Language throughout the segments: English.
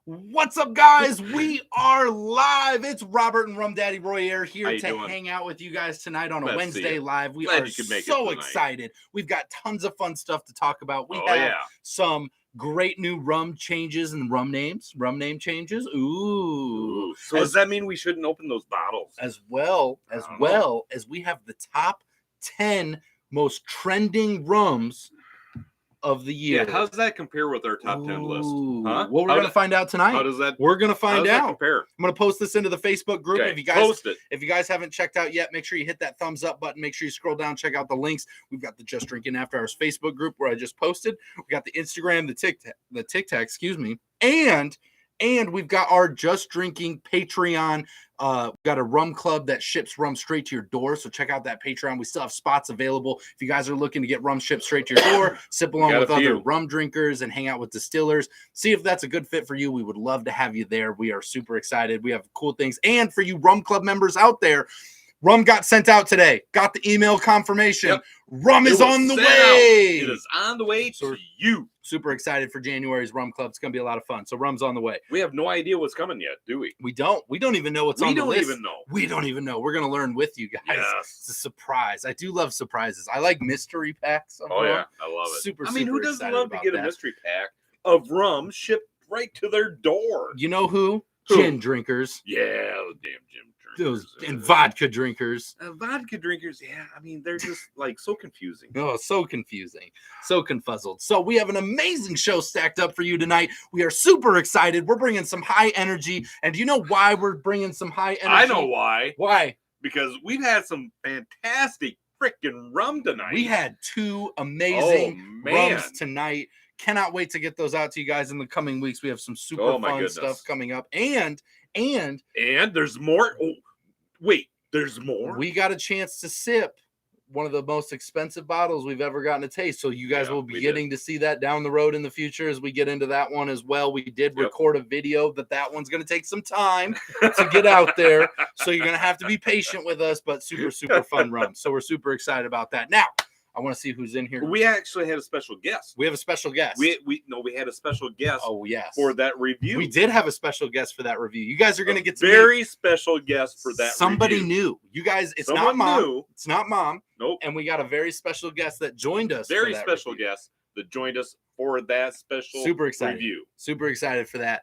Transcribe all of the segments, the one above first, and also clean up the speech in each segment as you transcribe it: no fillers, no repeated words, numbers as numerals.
What's up, guys? We are live. It's Robert and Rum Daddy Royer here to doing? hang out with you guys tonight on a Glad to see Wednesday you. live. We Glad are you could make it so tonight. excited. We've got tons of fun stuff to talk about. We Oh, have yeah. some great new rum changes and rum name changes. Ooh. So does that mean we shouldn't open those bottles? As well as we have the top 10 most trending rums of the year. Yeah, how does that compare with our top 10 list? Huh? Well, we're going to find out tonight. How does that? We're going to find out. Compare? I'm going to post this into the Facebook group. Okay, If you guys post it. If you guys haven't checked out yet, make sure you hit that thumbs up button. Make sure you scroll down, check out the links. We've got the Just Drinking After Hours Facebook group where I just posted. We got the Instagram, the TikTok, excuse me, and we've got our Just Drinking Patreon. We've got a rum club that ships rum straight to your door. So check out that Patreon. We still have spots available. If you guys are looking to get rum shipped straight to your door, sip along with other rum drinkers and hang out with distillers, see if that's a good fit for you. We would love to have you there. We are super excited. We have cool things. And for you rum club members out there, rum got sent out today. Got the email confirmation. Yep. Rum is on the way. It is on the way to you. Super excited for January's rum club. It's going to be a lot of fun. So rum's on the way. We have no idea what's coming yet, do we? We don't even know what's on the list. We don't even know. We're going to learn with you guys. Yes. It's a surprise. I do love surprises. I like mystery packs. Oh, yeah. I love it. Super who doesn't love to get a mystery pack of rum shipped right to their door? You know who? Gin drinkers. Yeah, the damn gin drinkers. And vodka drinkers. Vodka drinkers, yeah. They're just like so confusing. Oh, so confusing. So confuzzled. So we have an amazing show stacked up for you tonight. We are super excited. We're bringing some high energy. And do you know why we're bringing some high energy? I know why. Why? Because we've had some fantastic freaking rum tonight. We had two amazing rums tonight. Cannot wait to get those out to you guys in the coming weeks. We have some super fun stuff coming up. And there's more. Oh, wait, there's more. We got a chance to sip one of the most expensive bottles we've ever gotten to taste. So you guys will be getting to see that down the road in the future as we get into that one as well. We did record a video that one's going to take some time to get out there. So you're going to have to be patient with us, but super fun rum. So we're super excited about that. Now, I want to see who's in here. We actually had a special guest. We have a special guest. We had a special guest. Oh, yes. For that review. We did have a special guest for that review. You guys are going to get very special guest for that somebody review. New. You guys, it's Someone not mom. New. It's not mom. Nope. And we got a very special guest that joined us. Very special guest that joined us for that special review. Super excited for that.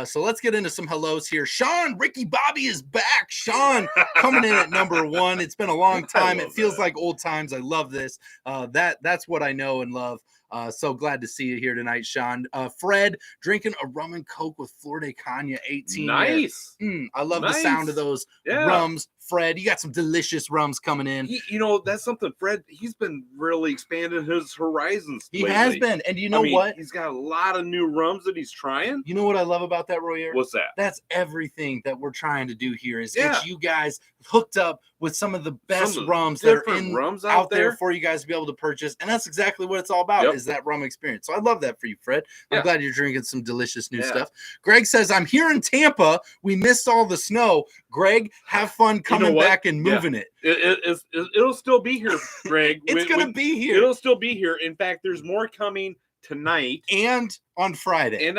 So let's get into some hellos here. Sean, Ricky Bobby is back. Sean coming in at number 1. It's been a long time. It feels like old times. I love this. That's what I know and love. So glad to see you here tonight, Sean. Fred, drinking a rum and coke with Flor de Caña 18. Nice. I love the sound of those rums. Fred, you got some delicious rums coming in. That's something. Fred, he's been really expanding his horizons. He has been. And you know what? He's got a lot of new rums that he's trying. You know what I love about that, Royer? What's that? That's everything that we're trying to do here is get you guys hooked up with some of the best rums that are out there for you guys to be able to purchase. And that's exactly what it's all about is that rum experience. So I love that for you, Fred. I'm glad you're drinking some delicious new stuff. Greg says, I'm here in Tampa. We missed all the snow. Greg, have fun coming back and moving it. It'll still be here, Greg. It's going to be here. It'll still be here. In fact, there's more coming tonight and on Friday.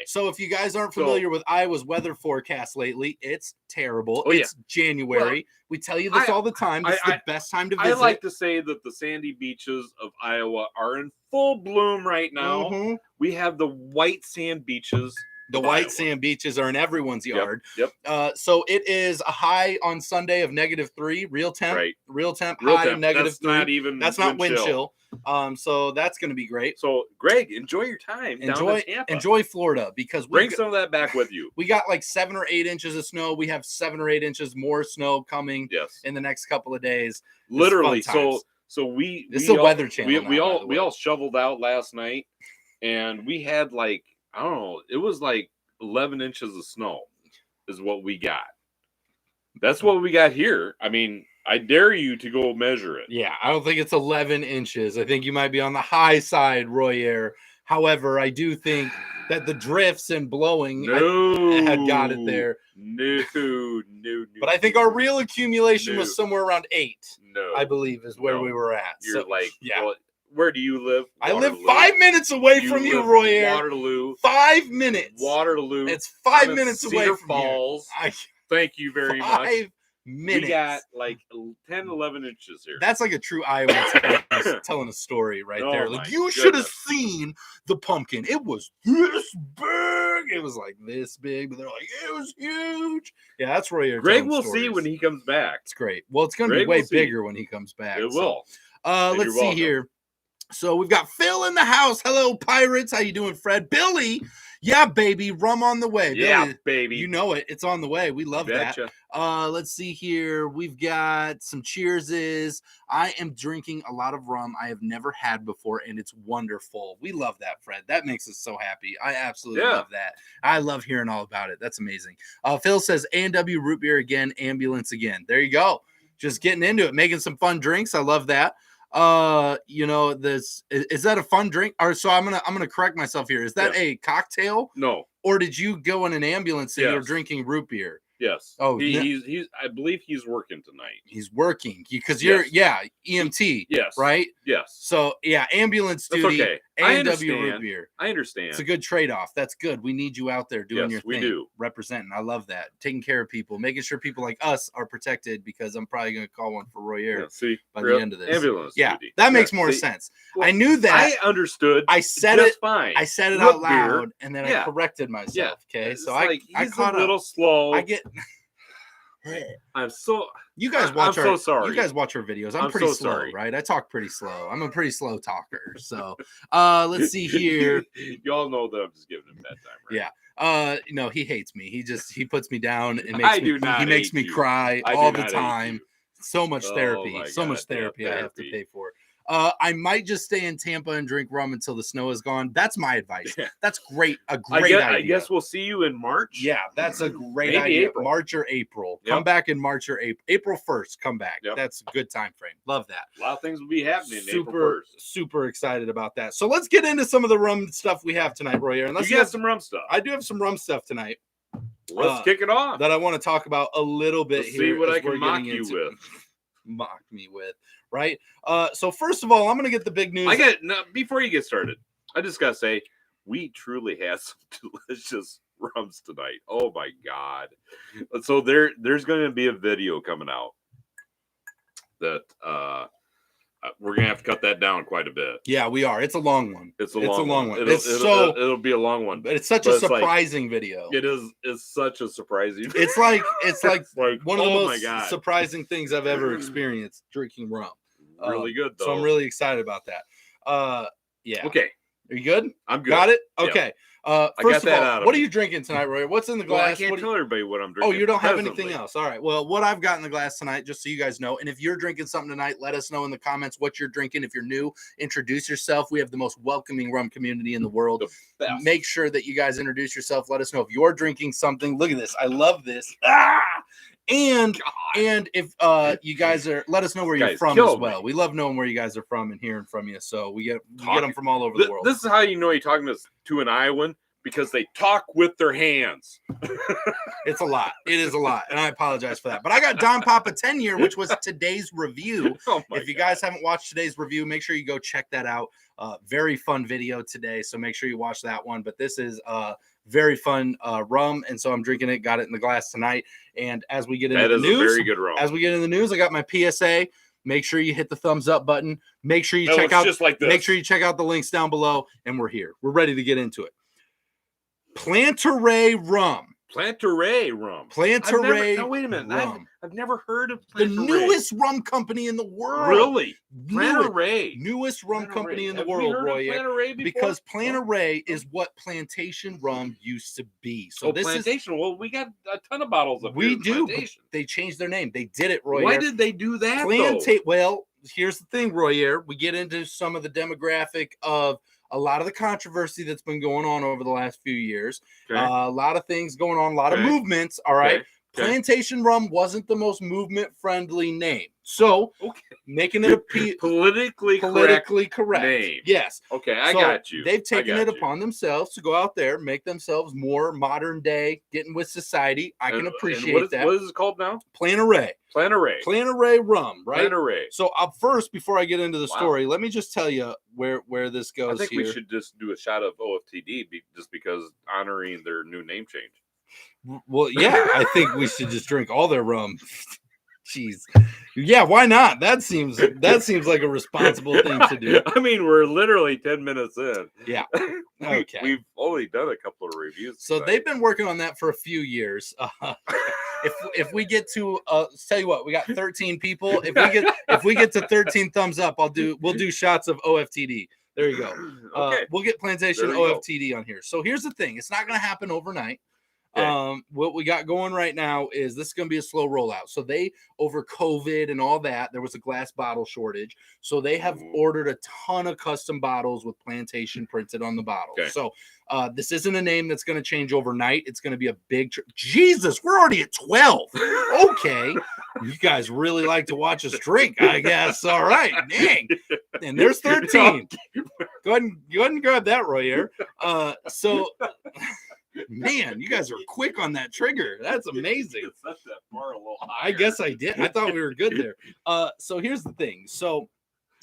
So if you guys aren't familiar with Iowa's weather forecast lately, it's terrible. It's January. We tell you this all the time. It's the best time to visit. I like to say that the sandy beaches of Iowa are in full bloom right now. We have the white sand beaches. The white sand beaches are in everyone's yard. So it is a high on Sunday of -3, real temp. Real temp high of -3. That's not wind chill. So that's going to be great. So Greg, enjoy your time. Enjoy Florida because bring some of that back with you. We got like 7 or 8 inches of snow. We have 7 or 8 inches more snow coming in the next couple of days. Literally. So this is a weather channel. We all shoveled out last night, and we had like, I don't know, it was like 11 inches of snow is what we got. That's what we got here. I dare you to go measure it. Yeah, I don't think it's 11 inches. I think you might be on the high side, Royer. However, I do think that the drifts and blowing had got it there. No. But I think our real accumulation was somewhere around 8. I believe is where we were at. You're Where do you live? I live Waterloo. 5 minutes away from you, live Royer. Waterloo. 5 minutes. Waterloo. It's 5 I'm in minutes away Cedar from Falls. here. Thank you very 5 much. minutes. We got like 10, 11 inches here. That's like a true Iowan telling a story right there. Oh Like, my you should have goodness. seen the pumpkin. It was this big. It was like this big, but they're like, it was huge. Yeah, that's Royer. Greg will see when he comes back. It's great. Well, it's going to be Greg way will see. bigger when he comes back. It so. will. Let's you're see welcome. here. So we've got Phil in the house. Hello, Pirates. How you doing, Fred? Billy. Yeah, baby. Rum on the way. Yeah, Billy, baby. you know it. It's on the way. We love that. Betcha. Let's see here. We've got some cheerses. I am drinking a lot of rum I have never had before, and it's wonderful. We love that, Fred. That makes us so happy. I absolutely love that. I love hearing all about it. That's amazing. Phil says A&W root beer again, ambulance again. There you go. Just getting into it, making some fun drinks. I love that. This is that a fun drink? Or so I'm gonna correct myself here. Is that a cocktail? No. Or did you go in an ambulance and you're Yes. drinking root beer? Yes. Oh, he's I believe he's working tonight. He's working because you're EMT. Yes. Right? Yes. So ambulance That's duty. okay. I A&W root understand. beer. I understand. It's a good trade-off. That's good. We need you out there doing your thing. We do. Representing. I love that. Taking care of people, making sure people like us are protected, because I'm probably going to call one for Royer by the end of this. Ambulance duty. That makes more sense. Well, I knew that. I understored. I said just it fine. I said it Root out loud, and then I Yeah. corrected myself. Yeah. Okay, It's so like, I he's caught a little up. slow. I get. I'm so. You guys I'm watch so sorry. You guys watch our videos. I'm I'm pretty so slow, sorry. right? I talk pretty slow. I'm a pretty slow talker. So, let's see here. Y'all know that I'm just giving him that time, right? Yeah. No, he hates me. He puts me down and makes he makes me cry all the time. So much therapy. So much therapy I have to pay for. I might just stay in Tampa and drink rum until the snow is gone. That's my advice. That's great. A great idea. I guess we'll see you in March. Yeah, that's a great Maybe idea. April. March or April. Yep. Come back in March or April. April 1st, come back. Yep. That's a good time frame. Love that. A lot of things will be happening in April 1st. Super excited about that. So let's get into some of the rum stuff we have tonight, Royer. And You got some rum stuff. I do have some rum stuff tonight. Let's kick it off. That I want to talk about a little bit Let's here. see what as I can we're mock getting you into- with. Mock me with, right? So first of all, I'm gonna get the big news. Before you get started, I just gotta say we truly had some delicious rums tonight. Oh my god! So there's going to be a video coming out that we're gonna have to cut that down quite a bit. Yeah, we are. It's a long one. It's a long one. It'll be a long one. But it's such a surprising video. It is. It's such a surprising. It's like one of the oh most surprising things I've ever experienced drinking rum. Really good though. So I'm really excited about that. Yeah. Okay. Are you good? I'm good. Got it? Yeah. Okay. I First got of that all, out of what me. are you drinking tonight, Roy? What's in the glass? Well, I can't tell everybody what I'm drinking. Oh, you don't have presently. anything else. All right. Well, what I've got in the glass tonight, just so you guys know, and if you're drinking something tonight, let us know in the comments what you're drinking. If you're new, introduce yourself. We have the most welcoming rum community in the world. The best. Make sure that you guys introduce yourself. Let us know if you're drinking something. Look at this. I love this. And if you guys are, let us know where you're from as well. We love knowing where you guys are from and hearing from you. So we get them from all over the world. This is how you know you're talking to an Iowan, because they talk with their hands. It's a lot. It is a lot. And I apologize for that. But I got Don Papa 10 year, which was today's review. If you guys haven't watched today's review, make sure you go check that out. Very fun video today. So make sure you watch that one. But this is very fun rum. And so I'm drinking it. Got it in the glass tonight. And as we get into the news, very good rum. As we get into the news, I got my PSA. Make sure you hit the thumbs up button. Make sure you check out just like this. Make sure you check out the links down below. And we're here. We're ready to get into it. Planteray rum. Planteray rum. Planteray. Now wait a minute. Rum. I've never heard of The Planteray. newest rum company in the world. Really? Planteray. Newest rum company in the Have we world, heard of Roy. Planteray before? Because Planteray is what plantation rum used to be. So this plantation. Well, we got a ton of bottles of we do. But they changed their name. They did it, Roy. Why did they do that? Well, here's the thing, Royer. We get into some of the demographic of a lot of the controversy that's been going on over the last few years. Okay. A lot of things going on, a lot of movements. All right. Okay. Plantation Rum wasn't the most movement-friendly name. So, making it a politically correct name. Yes. Okay, I got you. They've taken it upon themselves to go out there, make themselves more modern day, getting with society. I can appreciate that. What is it called now? Planteray. Planteray Rum, right? Planteray. So first, before I get into the story, let me just tell you where this goes. I think we should just do a shot of OFTD just because honoring their new name change. Well, yeah, I think we should just drink all their rum. Jeez. Yeah, why not? That seems like a responsible thing to do. I mean, we're literally 10 minutes in. Yeah. Okay. We've only done a couple of reviews. So they've been working on that for a few years. If we get to tell you what, we got 13 people. If we get to 13 thumbs up, we'll do shots of OFTD. There you go. Okay. We'll get Plantation OFTD on here. So here's the thing. It's not going to happen overnight. Okay. What we got going right now is this is going to be a slow rollout. So they, over COVID and all that, there was a glass bottle shortage. So they have ordered a ton of custom bottles with Plantation printed on the bottle. Okay. So this isn't a name that's going to change overnight. It's going to be a big Jesus, we're already at 12. Okay. You guys really like to watch us drink, I guess. All right. Dang. And there's 13. Go ahead and grab that, Royer. Man, you guys are quick on that trigger. That's amazing. I guess I did. I thought we were good there. So here's the thing. So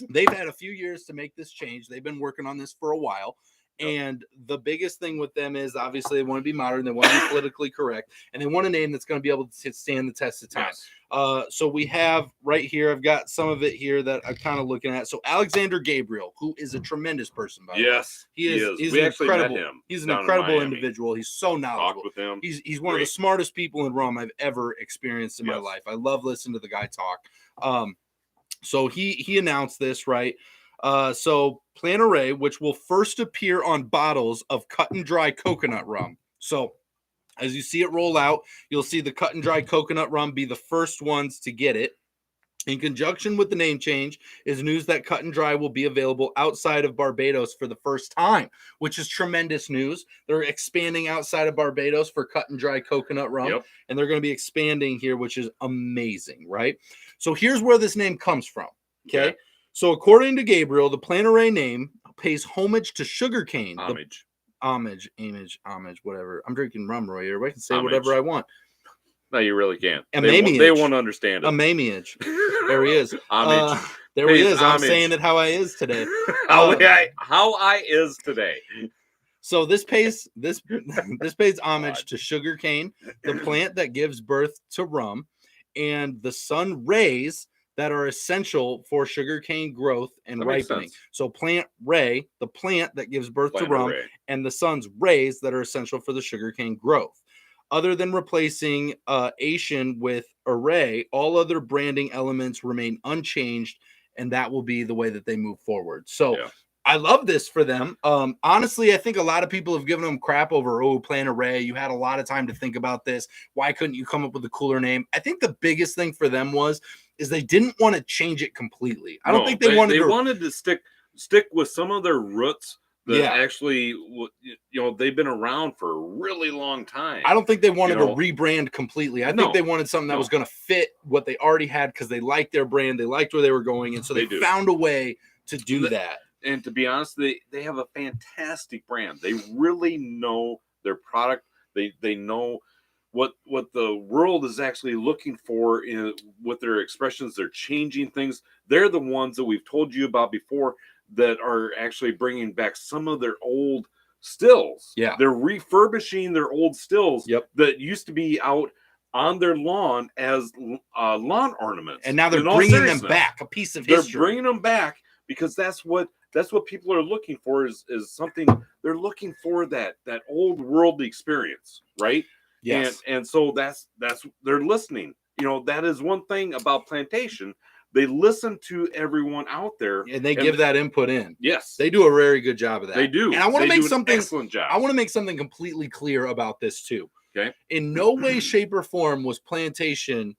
they've had a few years to make this change. They've been working on this for a while. And the biggest thing with them is obviously they want to be modern. They want to be politically correct. And they want a name that's going to be able to stand the test of time. Yes. So we have right here, I've got some of it here that I'm kind of looking at. So Alexander Gabriel, who is a tremendous person, by the way. Yes, he is. He's we incredible. Met him. He's an incredible individual. He's so knowledgeable. Talked with him. He's one of the smartest people in rum I've ever experienced in my life. I love listening to the guy talk. So he announced this, right? So Planteray, which will first appear on bottles of cut and dry coconut rum. So as you see it roll out, you'll see the cut and dry coconut rum be the first ones to get it. In conjunction with the name change is news that cut and dry will be available outside of Barbados for the first time, which is tremendous news. They're expanding outside of Barbados for cut and dry coconut rum, and they're going to be expanding here, which is amazing, right? So here's where this name comes from, okay? So according to Gabriel, the Planteray name pays homage to sugarcane. Homage, whatever. I'm drinking rum, Royer. I can say whatever I want. No, you really can't. They won't understand it. Amamiage. There he is. There he is. I'm saying it how I is today. How I is today. So this pays homage to sugarcane, the plant that gives birth to rum, and the sun rays that are essential for sugarcane growth and ripening. So Planteray, the plant that gives birth to rum, and the sun's rays that are essential for the sugarcane growth. Other than replacing Asian with array, all other branding elements remain unchanged, and that will be the way that they move forward. So I love this for them. Honestly, I think a lot of people have given them crap over, Planteray. You had a lot of time to think about this. Why couldn't you come up with a cooler name? I think the biggest thing for them is they didn't want to change it completely. I don't think they wanted to stick with some of their roots that actually, they've been around for a really long time. I don't think they wanted to rebrand completely. I think they wanted something that was going to fit what they already had because they liked their brand, they liked where they were going, and so they found a way to do that. And to be honest, they have a fantastic brand. They really know their product. They know what the world is actually looking for with their expressions. They're changing things. They're the ones that we've told you about before that are actually bringing back some of their old stills. Yeah, they're refurbishing their old stills that used to be out on their lawn as lawn ornaments, and now they're bringing them back. A piece of history. They're bringing them back because that's what people are looking for is something. They're looking for that old worldly experience, right? Yes. And so that's they're listening. That is one thing about Plantation. They listen to everyone out there, and they give that input in. Yes, they do a very good job of that. They do. And I want to make something excellent job. I want to make something completely clear about this too. Okay. In no way, shape, or form was Plantation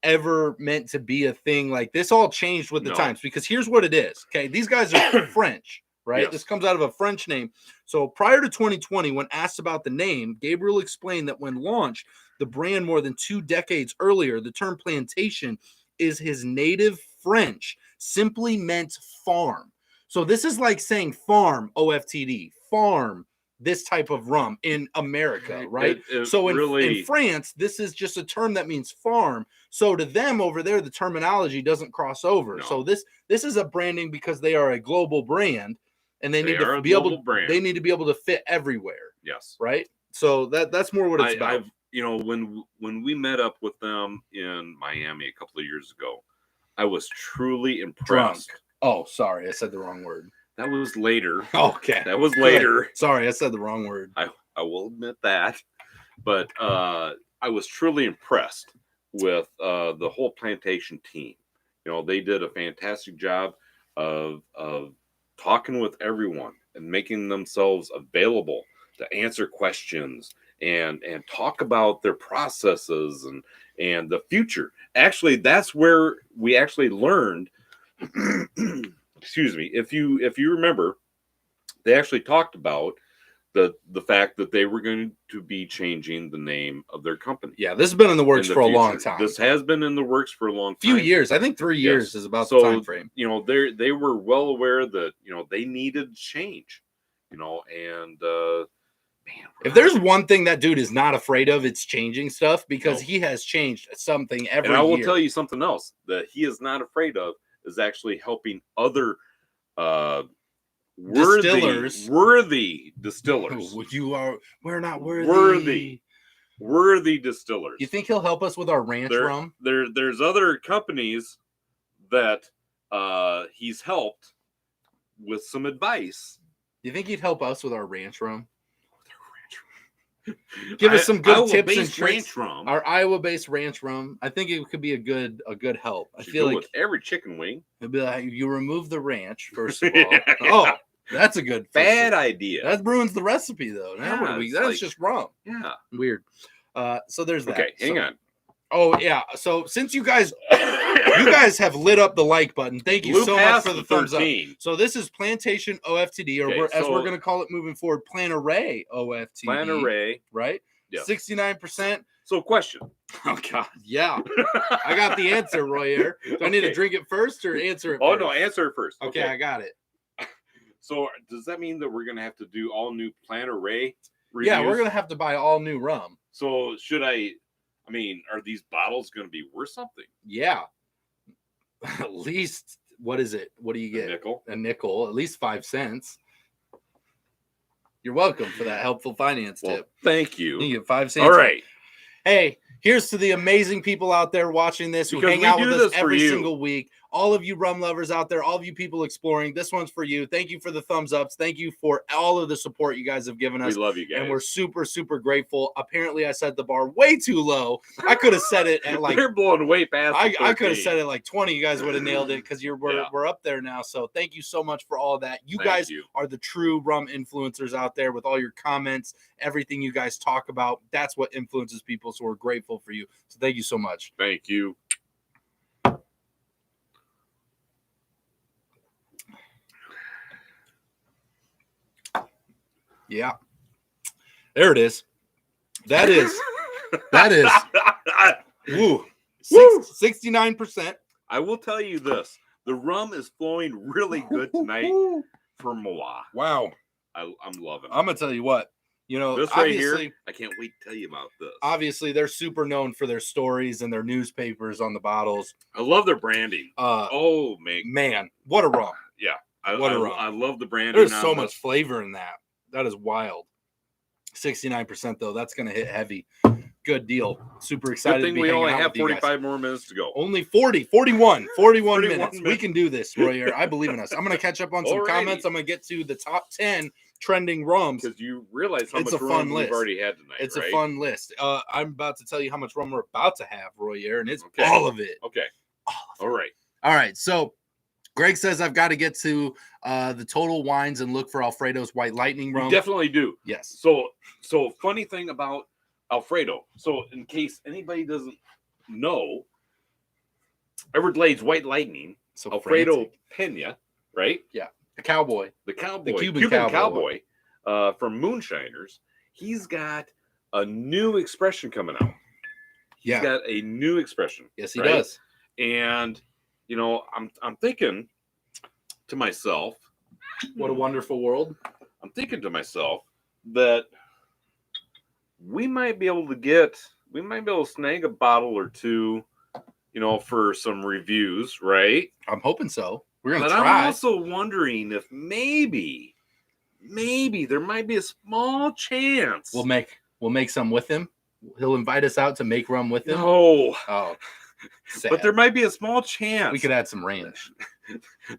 ever meant to be a thing like this. All changed with the times because here's what it is. Okay, these guys are French. right? Yes. This comes out of a French name. So prior to 2020, when asked about the name, Gabriel explained that when launched the brand more than 2 decades earlier, the term plantation is his native French, simply meant farm. So this is like saying farm, OFTD, farm, this type of rum in America, right? So in France, this is just a term that means farm. So to them over there, the terminology doesn't cross over. No. So this is a branding because they are a global brand, and they need are to a be able. global brand. They need to be able to fit everywhere, Yes. right? So that's more what it's about. When we met up with them in Miami a couple of years ago, I was truly impressed. Drunk. Oh, sorry, I said the wrong word. That was later. Okay. That was later. Good. Sorry, I said the wrong word. I will admit that. But I was truly impressed with the whole plantation team. They did a fantastic job of talking with everyone and making themselves available to answer questions and talk about their processes and the future. Actually, that's where we actually learned. Excuse me. If you remember, they actually talked about the fact that they were going to be changing the name of their company. Yeah, this has been in the works for a long time. This has been in the works for a long time. Few years. I think 3 years is about the time frame. They were well aware that they needed change. And man, if there's one thing that dude is not afraid of, it's changing stuff, because he has changed something every year. And I will tell you something else that he is not afraid of is actually helping other worthy distillers. We're not worthy. Worthy distillers. You think he'll help us with our ranch rum? There's other companies that he's helped with some advice. You think he'd help us with our ranch rum? Give us some good tips and tricks. Rum. Our Iowa-based ranch rum. I think it could be a good help. I feel like with every chicken wing. It'd be like, you remove the ranch first of all. Oh, that's a good bad idea. That ruins the recipe though. Now that's just rum. Yeah, weird. So there's that. Okay, hang on. Oh yeah. So since you guys have lit up the like button, thank you so much for the thumbs up. So this is Plantation OFTD, or as we're going to call it moving forward, Planteray OFTD. Planteray, right? Yeah. 69%. So question. Oh God, yeah. I got the answer, Royer. Do I need to drink it first or answer it first? Oh no, answer it first. Okay, I got it. So does that mean that we're going to have to do all new Planteray reviews? Yeah, we're going to have to buy all new rum. So are these bottles going to be worth something? Yeah. At least, what is it? What do you get? A nickel, at least 5 cents. You're welcome for that helpful finance tip. Thank you. You get 5 cents. All right. Hey, here's to the amazing people out there watching this who hang out with us every single week. All of you rum lovers out there, all of you people exploring, this one's for you. Thank you for the thumbs ups. Thank you for all of the support you guys have given us. We love you guys. And we're super, super grateful. Apparently, I set the bar way too low. I could have set it at like... They're blowing way past I could have said it like 20. You guys would have nailed it because we're up there now. So thank you so much for all of that. You guys are the true rum influencers out there with all your comments, everything you guys talk about. That's what influences people. So we're grateful for you. So thank you so much. Thank you. Yeah. There it is. That is. Woo. 69%. I will tell you this. The rum is flowing really good tonight for Moa. Wow. I'm loving it. I'm going to tell you what. This right here, I can't wait to tell you about this. Obviously, they're super known for their stories and their newspapers on the bottles. I love their branding. Man, what a rum. Yeah. I love the branding. There's so much flavor in that. That is wild. 69% though. That's going to hit heavy. Good deal. Super excited. Good thing we only have 45 more minutes to go. Only 41 minutes. We can do this, Royer. I believe in us. I'm going to catch up on some comments. I'm going to get to the top 10 trending rums. Because you realize how much rum we've already had tonight, It's a fun list. I'm about to tell you how much rum we're about to have, Royer, and it's all of it. Okay. All right. So Greg says I've got to get to the Total Wines and look for Alfredo's White Lightning rum. You definitely do. Yes. So funny thing about Alfredo. So in case anybody doesn't know, Everglades White Lightning, so Alfredo Pena, right? Yeah. The cowboy. the Cuban cowboy from Moonshiners, he's got a new expression coming out. He's got a new expression. Yes, he does. And I'm thinking to myself, what a wonderful world. I'm thinking to myself that we might be able to snag a bottle or two, for some reviews, right? I'm hoping so. We're gonna try. I'm also wondering if maybe there might be a small chance we'll make some with him. He'll invite us out to make rum with him. No. Oh, sad. But there might be a small chance. We could add some ranch.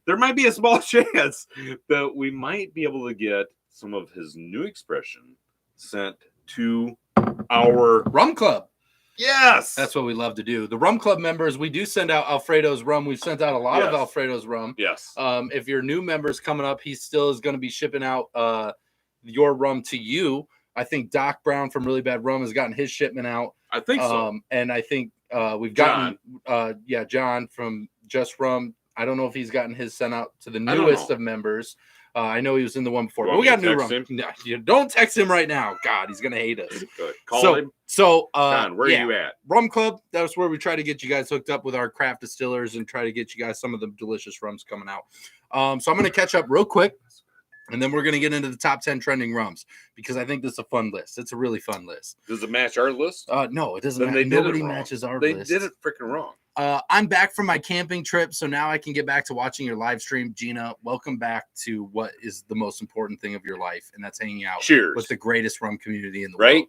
There might be a small chance that we might be able to get some of his new expression sent to our rum club. Yes. That's what we love to do. The rum club members, we do send out Alfredo's rum. We've sent out a lot of Alfredo's rum. Yes. If your new members coming up, he still is going to be shipping out your rum to you. I think Doc Brown from Really Bad Rum has gotten his shipment out. I think so. And I think we've gotten John from Just Rum. I don't know if he's gotten his sent out to the newest of members. I know he was in the one before, but we got new rum. No, you don't text him right now. God, he's gonna hate us. Good. Call him. So, John, where are you at? Rum Club. That's where we try to get you guys hooked up with our craft distillers and try to get you guys some of the delicious rums coming out. So I'm gonna catch up real quick. And then we're going to get into the top 10 trending rums because I think this is a fun list. It's a really fun list. Does it match our list? No, it doesn't match. Nobody matches our list. They did it freaking wrong. I'm back from my camping trip, so now I can get back to watching your live stream. Gina, welcome back to what is the most important thing of your life, and that's hanging out with the greatest rum community in the world.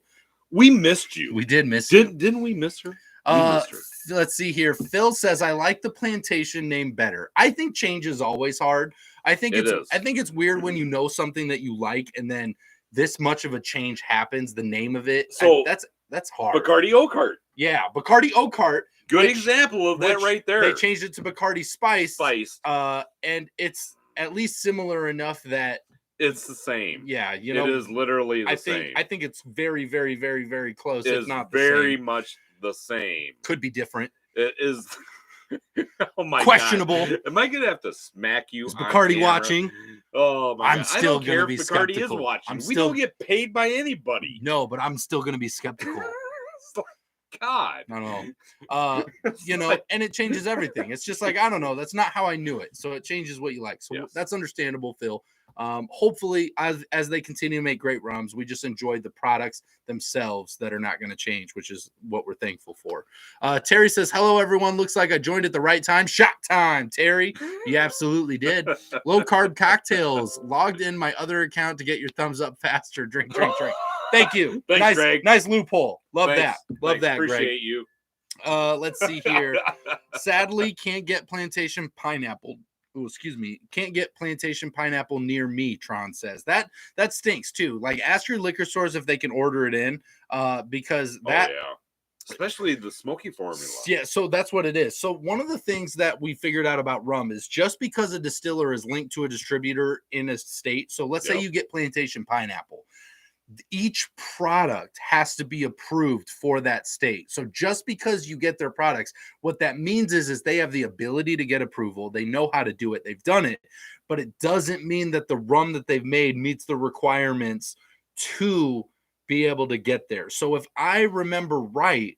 We missed you. We did miss you. Didn't we miss her? Let's see here. Phil says, I like the plantation name better. I think change is always hard. I think it's weird when you know something that you like and then this much of a change happens, the name of it. So that's hard. Bacardi Oakheart. Yeah, Bacardi Oakheart. Good example of that right there. They changed it to Bacardi Spice. And it's at least similar enough that it's the same. Yeah, it is literally the same. I think it's very, very, very, very close. It's not very much the same. Could be different. It is. Oh my questionable. God. Am I gonna have to smack you? Is Bacardi watching? Oh my God. I'm still gonna be Bacardi skeptical. Is watching. We don't get paid by anybody. No, but I'm still gonna be skeptical. God. I don't know. And it changes everything. It's just like, I don't know. That's not how I knew it. So it changes what you like. So that's understandable, Phil. Hopefully, as they continue to make great rums, we just enjoy the products themselves that are not going to change, which is what we're thankful for. Terry says, hello, everyone. Looks like I joined at the right time. Shot time, Terry. You absolutely did. Low carb cocktails. Logged in my other account to get your thumbs up faster. Drink. Thank you. Thanks, Greg. Nice loophole. Love that, Greg. Appreciate you. Let's see here. Sadly, can't get plantation pineapple. Oh, excuse me. Can't get plantation pineapple near me, Tron says. That stinks too. Like, ask your liquor stores if they can order it in. Because that especially the smoky formula. Yeah, so that's what it is. So one of the things that we figured out about rum is just because a distiller is linked to a distributor in a state. So let's say you get plantation pineapple. Each product has to be approved for that state. So just because you get their products, what that means is they have the ability to get approval. They know how to do it. They've done it, but it doesn't mean that the rum that they've made meets the requirements to be able to get there. So if I remember right,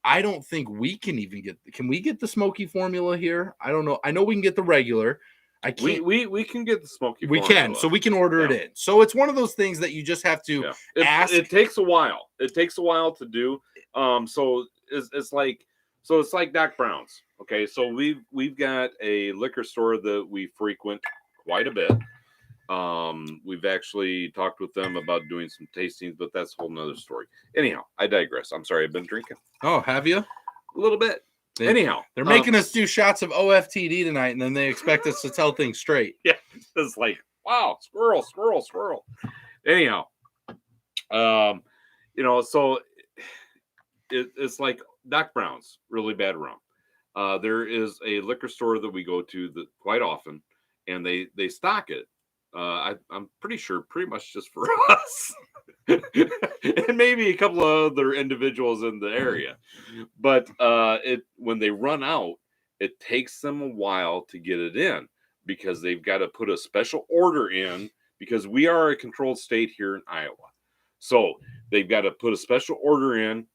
I don't think we can even can we get the smoky formula here? I don't know. I know we can get the regular. I can't. We can get the smoky. We can, so we can order it in. So it's one of those things that you just have to ask. It takes a while. It takes a while to do. So it's like Doc Brown's. Okay, so we've got a liquor store that we frequent quite a bit. We've actually talked with them about doing some tastings, but that's a whole nother story. Anyhow, I digress. I'm sorry, I've been drinking. Oh, have you? A little bit. Anyhow, they're making us do shots of OFTD tonight, and then they expect us to tell things straight. Yeah, it's like, wow, squirrel. Anyhow, so it's like Doc Brown's Really Bad Rum. There is a liquor store that we go to that quite often, and they stock it. I'm pretty sure pretty much just for us. And maybe a couple of other individuals in the area, but when they run out, it takes them a while to get it in because they've got to put a special order in because we are a controlled state here in Iowa. So they've got to put a special order in.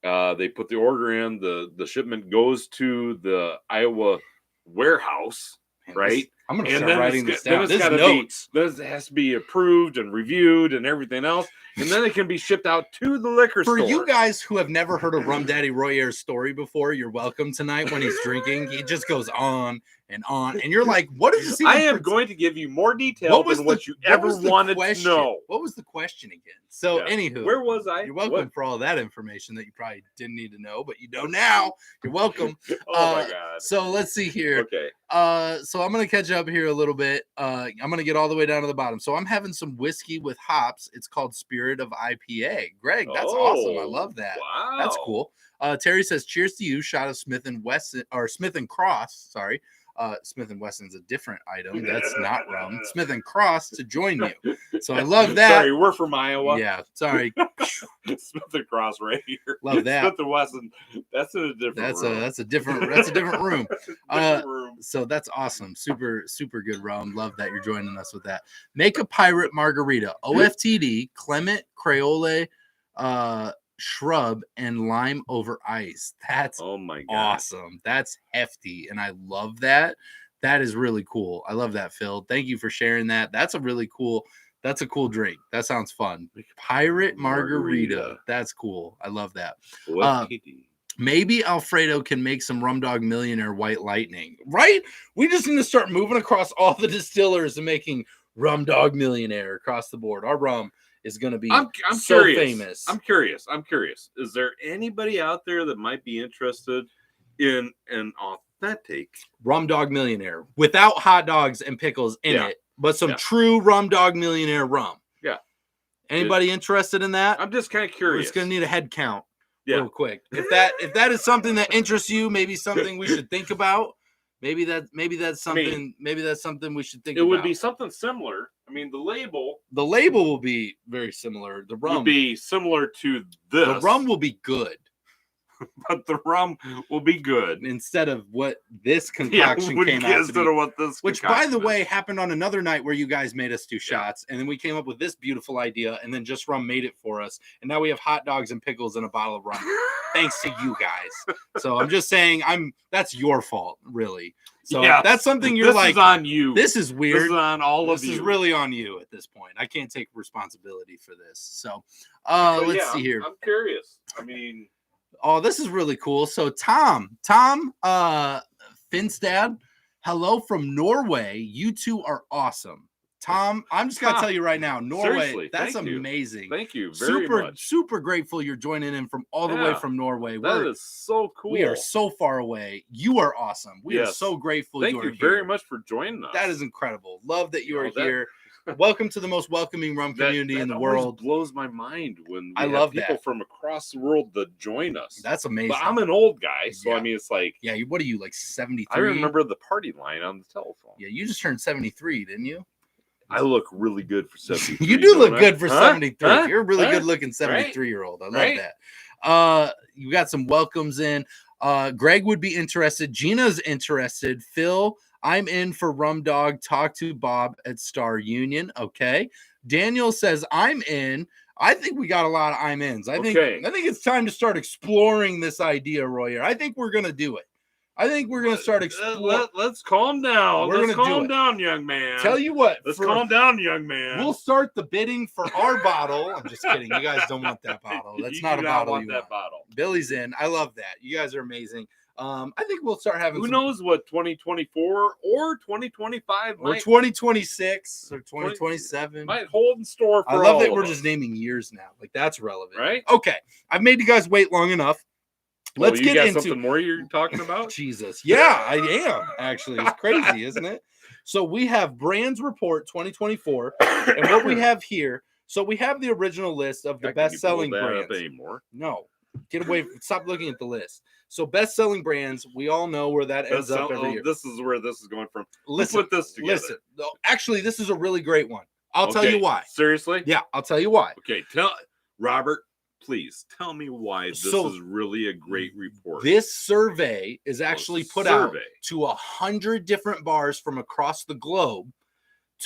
They put the order in. The shipment goes to the Iowa warehouse, right? I'm going to start writing this down. Then it has to be approved and reviewed and everything else. And then it can be shipped out to the liquor store. For you guys who have never heard of Rum Daddy Royer's story before, you're welcome tonight. When he's drinking, he just goes on. And you're like, what is this? I am going to give you more detail than what you ever wanted to know. What was the question again? So, anywho, where was I? You're welcome for all that information that you probably didn't need to know, but you know now. You're welcome. Oh my God. So let's see here. Okay. So I'm gonna catch up here a little bit. I'm gonna get all the way down to the bottom. So I'm having some whiskey with hops. It's called Spirit of IPA. Greg, that's awesome. I love that. Wow. That's cool. Terry says, "Cheers to you." Shot of Smith and Wesson or Smith and Cross. Sorry. Smith and Wesson's a different item. That's not rum. Smith and Cross to join you. So I love that. Sorry, we're from Iowa. Yeah, sorry. Smith and Cross right here. Love that. Smith and Wesson. That's in a different room. That's a different room. Room. So that's awesome. Super good rum. Love that you're joining us with that. Make a pirate margarita. OFTD, Clement, Crayola, shrub, and lime over ice. That's oh my God. Awesome. That's hefty, and I love that. That is really cool. I love that, Phil. Thank you for sharing that. That's a cool drink. That sounds fun. Pirate margarita. That's cool. I love that. Maybe Alfredo can make some Rum Dog Millionaire White Lightning, right? We just need to start moving across all the distillers and making Rum Dog Millionaire across the board. Our rum is going to be I'm so curious. famous. I'm curious. Is there anybody out there that might be interested in an authentic Rum Dog Millionaire without hot dogs and pickles in it, but some true Rum Dog Millionaire rum? Yeah. Anybody interested in that? I'm just kind of curious. We're just going to need a head count real quick. If that is something that interests you, maybe something we should think about. Maybe that's something we should think about. It would be something similar. I mean, the label will be very similar. The rum will be similar to this. The rum will be good. But the rum will be good. Instead of what this concoction came out to be. Which, by the way, happened on another night where you guys made us do shots. And then we came up with this beautiful idea. And then Just Rum made it for us. And now we have hot dogs and pickles and a bottle of rum. Thanks to you guys. So I'm just saying, that's your fault, really. So that's something you're like. This is on you. This is weird. This is on all of you. This is really on you at this point. I can't take responsibility for this. So let's see here. I'm curious. I mean... Oh, this is really cool. So Tom Finstad, hello from Norway. You two are awesome. Tom, I'm just gonna tell you right now, Norway, seriously, that's amazing. Thank you very much. Super grateful you're joining in from all the way from Norway. That is so cool. We are so far away. You are awesome. We are so grateful you are here. Thank you very much for joining us. That is incredible. Love that you are here. Welcome to the most welcoming rum community in the world. Blows my mind when I love people from across the world that join us. That's amazing. But I'm an old guy, so I mean, it's like, what are you, like 73? I remember the party line on the telephone. Yeah, you just turned 73, didn't you? I look really good for 73. You do look good for 73. Huh? You're a really good looking 73-year-old. I love that. You got some welcomes in. Greg would be interested. Gina's interested. Phil, I'm in for Rum Dog. Talk to Bob at Star Union. Okay. Daniel says, I'm in. I think we got a lot of I'm ins. I think it's time to start exploring this idea, Royer. I think we're going to do it. I think we're going to start exploring. Let's calm down. Let's calm down, young man. Tell you what. Let's calm down, young man. We'll start the bidding for our bottle. I'm just kidding. You guys don't want that bottle. That's not a bottle you want. Billy's in. I love that. You guys are amazing. I think we'll start having. Who knows what 2024 or 2025 or 2026 or 2027 might hold in store for I love that we're just naming years now. Like that's relevant, right? Okay, I've made you guys wait long enough. Let's get into something more you're talking about. Jesus, yeah, I am actually. It's crazy, isn't it? So we have Brands Report 2024, and what we have here. So we have the original list of the best-selling brands. No, get away. Stop looking at the list. So best-selling brands, we all know where that ends up every year. This is where this is going from. Let's put this together. Listen, actually, this is a really great one. I'll tell you why. Seriously? Yeah, I'll tell you why. Okay, tell Robert. please tell me why this So, is really a great report. This survey is actually put out survey. to 100 different bars from across the globe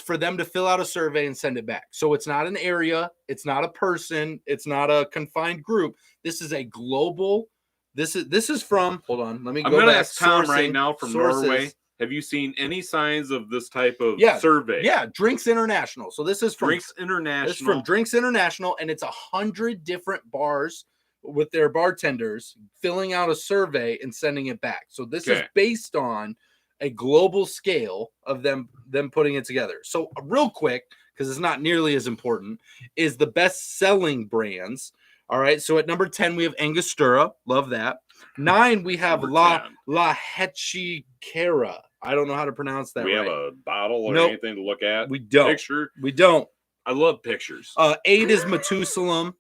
for them to fill out a survey and send it back. So it's not an area, it's not a person, it's not a confined group. This is a global. This is from. Hold on, let me. I'm go going to back. ask Tom right Sourcing, now from sources. Norway. Have you seen any signs of this type of Yeah, survey? Yeah, Drinks International. So this is from Drinks International. This is from Drinks International, and it's 100 different bars with their bartenders filling out a survey and sending it back. So this is based on a global scale of them putting it together. So real quick, because it's not nearly as important, is the best-selling brands. All right, so at number 10, we have Angostura. Love that. 9, we have La Hechicara. I don't know how to pronounce that. We have a bottle or anything to look at? We don't. Picture? We don't. I love pictures. 8 is Methuselam.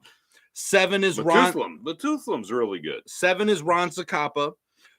7 is Methuselam. Methuselam's really good. 7 is Ron Zacapa.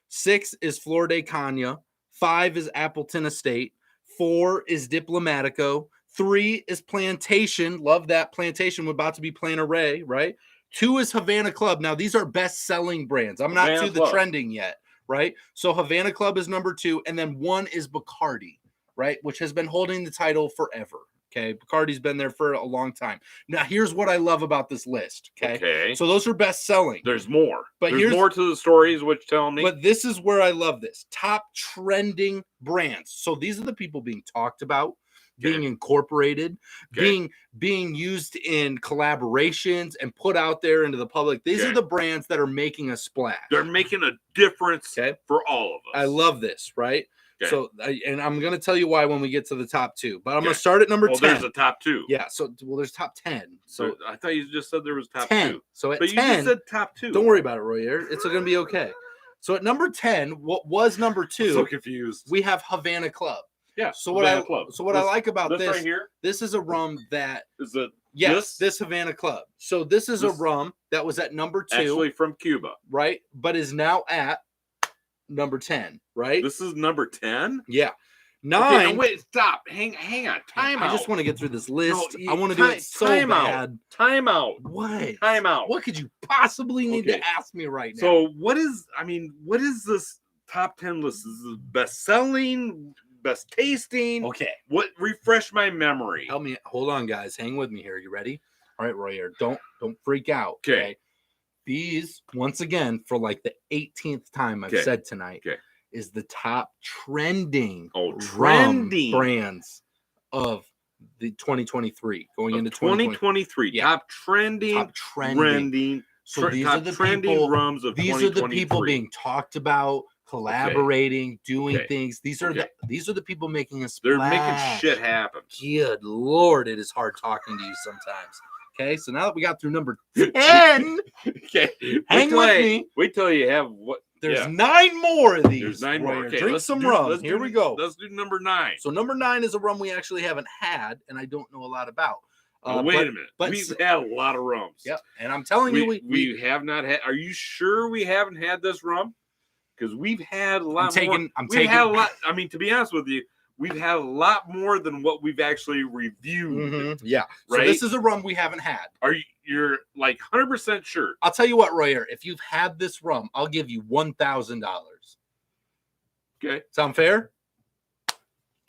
6 is Flor de Caña. 5 is Appleton Estate. 4 is Diplomatico. 3 is Plantation. Love that. Plantation. We're about to be Planteray, right? 2 is Havana Club. Now, these are best-selling brands. I'm not to the trending yet, right? So Havana Club is number 2, and then 1 is Bacardi, right? Which has been holding the title forever. Okay, Bacardi's been there for a long time. Now, here's what I love about this list. Okay. So those are best-selling. There's more. But there's more to the stories, which tell me. But this is where I love this. Top trending brands. So these are the people being talked about, being incorporated, being used in collaborations and put out there into the public. These are the brands that are making a splash. They're making a difference for all of us. I love this, right? So, and I'm going to tell you why when we get to the top 2, but I'm going to start at number 10. There's a top 2. Yeah. So, there's top 10. So I thought you just said there was top 10. 2. So at but 10, you just said top 2. Don't worry about it, Royer. It's going to be okay. So at number 10, what was number 2? I'm so confused. We have Havana Club. Yeah. So what I like about this right here, this is a rum that is it. Yes, this Havana Club. So this is a rum that was at number 2, actually from Cuba, right? But is now at number 10, right? This is number 10. Yeah. 9. Okay, no, wait, stop. Hang on. Time out. I just want to get through this list. No, I want to do it so bad. Time out. What? Time out. What could you possibly need to ask me right now? So what is this top 10 list? Is it best selling, best tasting? Okay. What? Refresh my memory. Help me. Hold on, guys. Hang with me here. You ready? All right, Royer. Don't freak out. Okay. These, once again, for like the 18th time I've said tonight, is the top trending brands of the 2023 going into 2023. Top trending. So these are the people. Rums of these are the people being talked about, collaborating, doing things. These are the people making a splash. They're making shit happen. Good Lord, it is hard talking to you sometimes. Okay, so now that we got through number 10, hang with me. Wait till you have what. There's 9 more of these. There's 9 more. Okay, drink some rum. Here we go. Let's do number 9. So number 9 is a rum we actually haven't had, and I don't know a lot about. Wait a minute. But we've had a lot of rums. Yep, and I'm telling you, we have not had. Are you sure we haven't had this rum? Because we've had a lot more. Had a lot. I mean, to be honest with you, we've had a lot more than what we've actually reviewed. Mm-hmm. Yeah. Right? So this is a rum we haven't had. You're like 100% sure? I'll tell you what, Royer. If you've had this rum, I'll give you $1,000. Okay. Sound fair?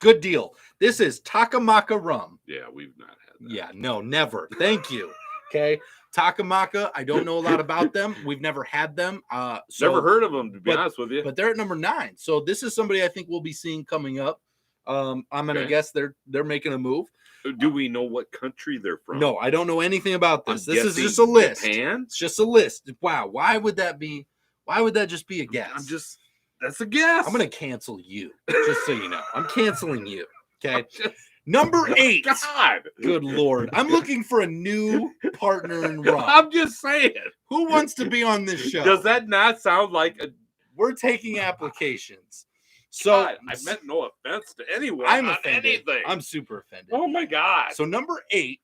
Good deal. This is Takamaka rum. Yeah, we've not had that. Yeah, no, never. Thank you. Okay. Takamaka, I don't know a lot about them. We've never had them. Never heard of them, to be honest with you. But they're at number 9. So this is somebody I think we'll be seeing coming up. I'm gonna guess they're making a move. Do we know what country they're from? No, I don't know anything about this. This is just a list. Japan? It's just a list. Wow. Why would that be? Why would that just be a guess? That's a guess. I'm gonna cancel you, just so you know. I'm canceling you. Okay. Number 8. God. Good Lord. I'm looking for a new partner in rum. I'm just saying. Who wants to be on this show? Does that not sound like a... We're taking applications. So God, I meant no offense to anyone. I'm offended. Anything. I'm super offended. Oh my God. So number 8,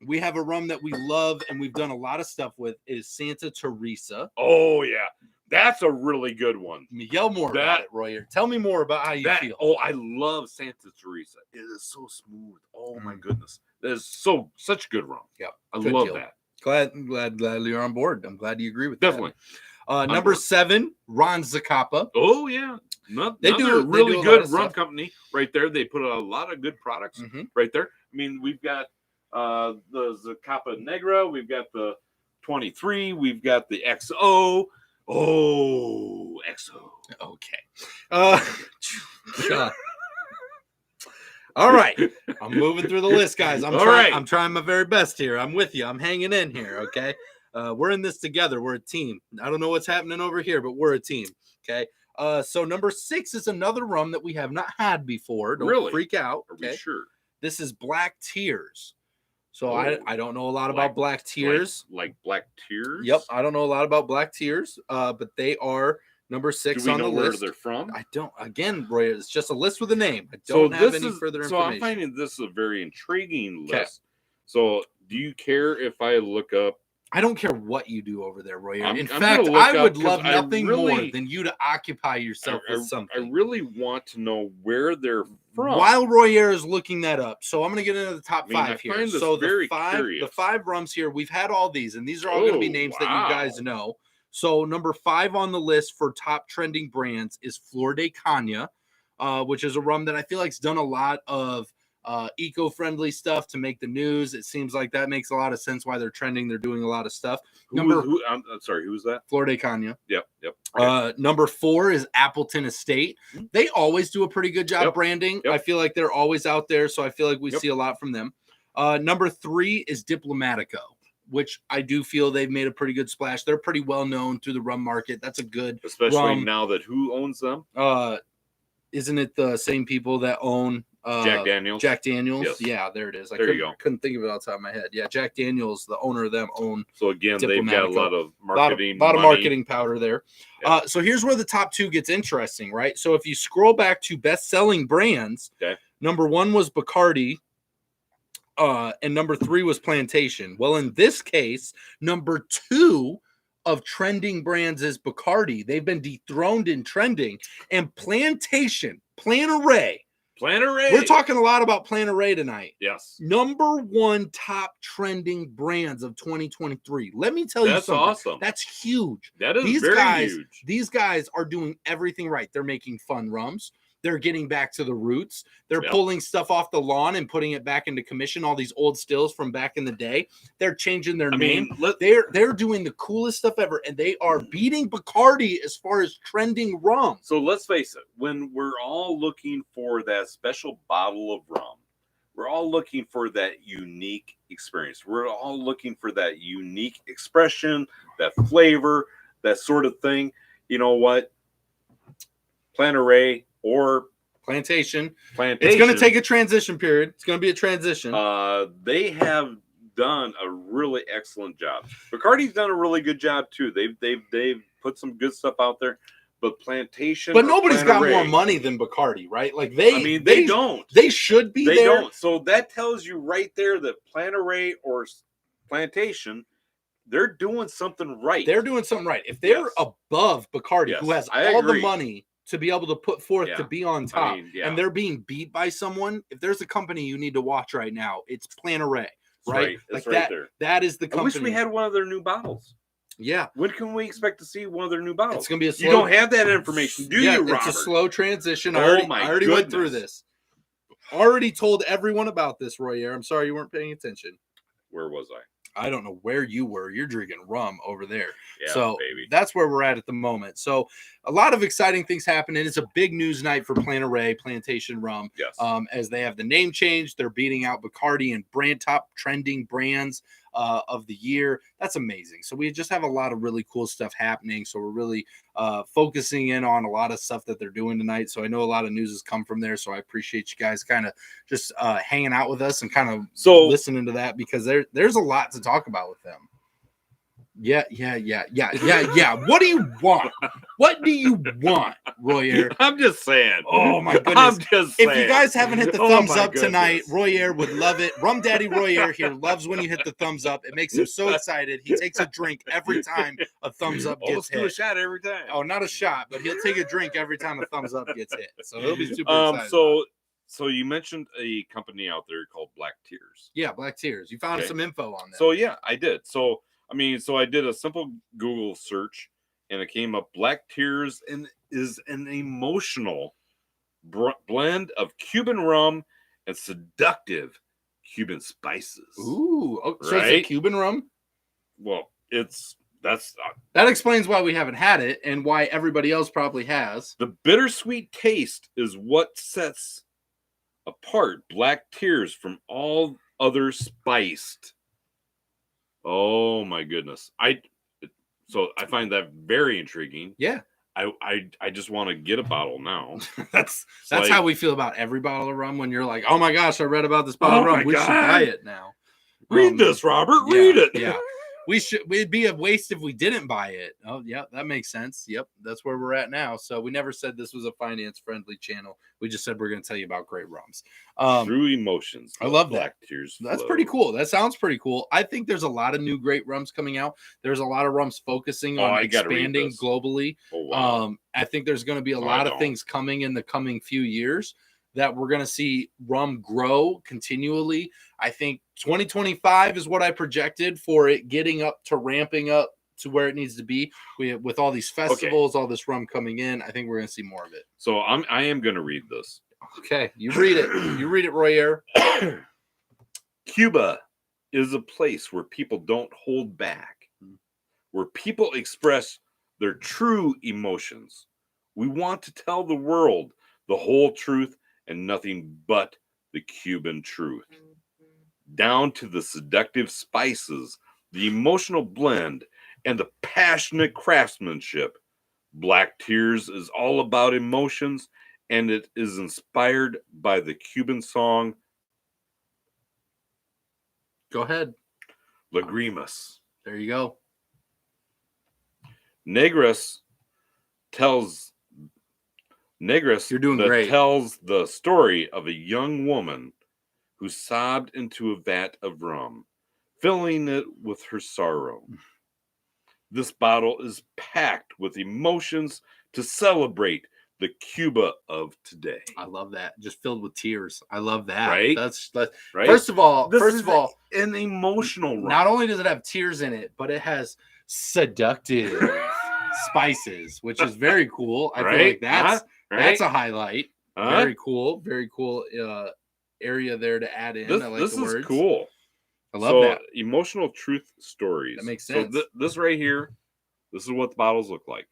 we have a rum that we love and we've done a lot of stuff with is Santa Teresa. Oh yeah. That's a really good one. Yell more about it, Royer. Tell me more about how you feel. Oh, I love Santa Teresa. It is so smooth. Oh my goodness. That is such good rum. Yep. I love that. Glad you're on board. I'm glad you agree with Definitely. that. Number 7, Ron Zacapa. Oh yeah, They another do really a lot good of rum stuff. company right there. They put a lot of good products right there. I mean, we've got the Zacapa Negra, we've got the 23, we've got the XO. Oh, XO. Okay. God. All right. I'm moving through the list, guys. I'm trying my very best here. I'm with you. I'm hanging in here, okay? We're in this together. We're a team. I don't know what's happening over here, but we're a team, okay? So number 6 is another rum that we have not had before. Don't freak out, okay? Are we sure? This is Black Tears. So I don't know a lot about Black Tears. Like Black Tears? Yep, I don't know a lot about Black Tears, but they are number 6 on the list. Do we know where they're from? I don't. Again, Roy, it's just a list with a name. I don't have any further information. So I'm finding this a very intriguing list. So do you care if I look up? I don't care what you do over there, Roy. In fact, I would love nothing more than you to occupy yourself with something. I really want to know where they're from. While Royer is looking that up, so I'm going to get into the top 5 here. So the 5 rums here, we've had all these, and these are all going to be names that you guys know. So number 5 on the list for top trending brands is Flor de Caña, which is a rum that I feel like's done a lot of eco-friendly stuff to make the news. It seems like that makes a lot of sense why they're trending. They're doing a lot of stuff. I'm sorry, who was that? Flor de Caña. Yep. Okay. Number 4 is Appleton Estate. They always do a pretty good job branding. I feel like they're always out there, so I feel like we see a lot from them. Number 3 is Diplomatico, which I do feel they've made a pretty good splash. They're pretty well known through the rum market. That's a good especially rum. Now that who owns them? Isn't it the same people that own Jack Daniels? Jack Daniels. Yes. Yeah, there it is. There you go. Couldn't think of it outside my head. Yeah, Jack Daniels, the owner of them, own. So again, they've got a lot of marketing, a lot of marketing powder there. Yeah. So here's where the top 2 gets interesting, right? So if you scroll back to best-selling brands, number 1 was Bacardi, and number 3 was Plantation. Well, in this case, number 2 of trending brands is Bacardi. They've been dethroned in trending, and Plantation, Planteray. We're talking a lot about Planteray tonight. Yes. Number 1 top trending brands of 2023. Let me tell you something. That's awesome. That's huge. That is huge. These guys are doing everything right. They're making fun rums. They're getting back to the roots. They're pulling stuff off the lawn and putting it back into commission. All these old stills from back in the day. They're changing their name. They're doing the coolest stuff ever, and they are beating Bacardi as far as trending rum. So let's face it, when we're all looking for that special bottle of rum, we're all looking for that unique experience. We're all looking for that unique expression, that flavor, that sort of thing. You know what? Planteray or Plantation. It's going to take a transition period. It's going to be a transition. They have done a really excellent job. Bacardi's done a really good job too. They've put some good stuff out there. But Plantation, but nobody's got more money than Bacardi, right? Like they don't. They should be. They don't. So that tells you right there that Planteray or Plantation, they're doing something right. They're doing something right. If they're above Bacardi, who has all the money to be able to put forth to be on top, and they're being beat by someone, if there's a company you need to watch right now, it's Planteray, right? That's like right there. That is the company. I wish we had one of their new bottles. Yeah. When can we expect to see one of their new bottles? It's going to be a slow... You don't have that information, do you, Robert? It's a slow transition. I already went through this. Already told everyone about this, Royer. I'm sorry you weren't paying attention. Where was I? I don't know where you were. You're drinking rum over there. Yeah, so baby. That's where we're at the moment. So a lot of exciting things happening. It's a big news night for Planteray, Plantation Rum. Yes. As they have the name change, they're beating out Bacardi and brand top trending brands of the year. That's amazing. So we just have a lot of really cool stuff happening. So we're really focusing in on a lot of stuff that they're doing tonight. So I know a lot of news has come from there. So I appreciate you guys kind of just hanging out with us and kind of listening to that, because there's a lot to talk about with them. Yeah. What do you want? What do you want, Royer? I'm just saying. Oh my goodness. I'm just saying. If you guys haven't hit the thumbs up tonight, Royer would love it. Rum Daddy Royer here loves when you hit the thumbs up. It makes him so excited. He takes a drink every time a thumbs up gets hit. Do a shot every time. Oh, not a shot, but he'll take a drink every time a thumbs up gets hit. So he'll be super excited. So you mentioned a company out there called Black Tears. Yeah, Black Tears. You found Okay. some info on that. So yeah, I did. So I did a simple Google search, and it came up. Black Tears and is an emotional blend of Cuban rum and seductive Cuban spices. Ooh, oh, so right? it's a Cuban rum? Well, that explains why we haven't had it and why everybody else probably has. The bittersweet taste is what sets apart Black Tears from all other spiced. Oh my goodness. So I find that very intriguing. Yeah. I just want to get a bottle now. That's how we feel about every bottle of rum when you're like, oh my gosh, I read about this bottle of rum. We should buy it now. Read this, Robert. Read it. Yeah. It'd be a waste if we didn't buy it. Oh, yeah, that makes sense. Yep, that's where we're at now. So we never said this was a finance-friendly channel. We just said we're going to tell you about great rums. True emotions. I love Black that. Tears. That's pretty cool. That sounds pretty cool. I think there's a lot of new great rums coming out. There's a lot of rums focusing on expanding globally. Oh, wow. I think there's going to be a lot of things coming in the coming few years that we're going to see rum grow continually. I think 2025 is what I projected for it getting up to ramping up to where it needs to be. With all these festivals, all this rum coming in, I think we're going to see more of it. So I am going to read this. Okay, you read it. You read it, Royer. Cuba is a place where people don't hold back, where people express their true emotions. We want to tell the world the whole truth and nothing but the Cuban truth. Down to the seductive spices, the emotional blend, and the passionate craftsmanship. Black Tears is all about emotions, and it is inspired by the Cuban song Go ahead. Lagrimas. There you go. Negras tells You're doing great. Tells the story of a young woman who sobbed into a vat of rum, filling it with her sorrow. This bottle is packed with emotions to celebrate the Cuba of today. I love that. Just filled with tears. I love that. Right? That's right. First of all, an emotional rum. Not only does it have tears in it, but it has seductive spices, which is very cool. I feel like that's a highlight. Very cool. Very cool area there to add in. I like this the words. Is cool. I love that. Emotional truth stories. That makes sense. So this right here, this is what the bottles look like.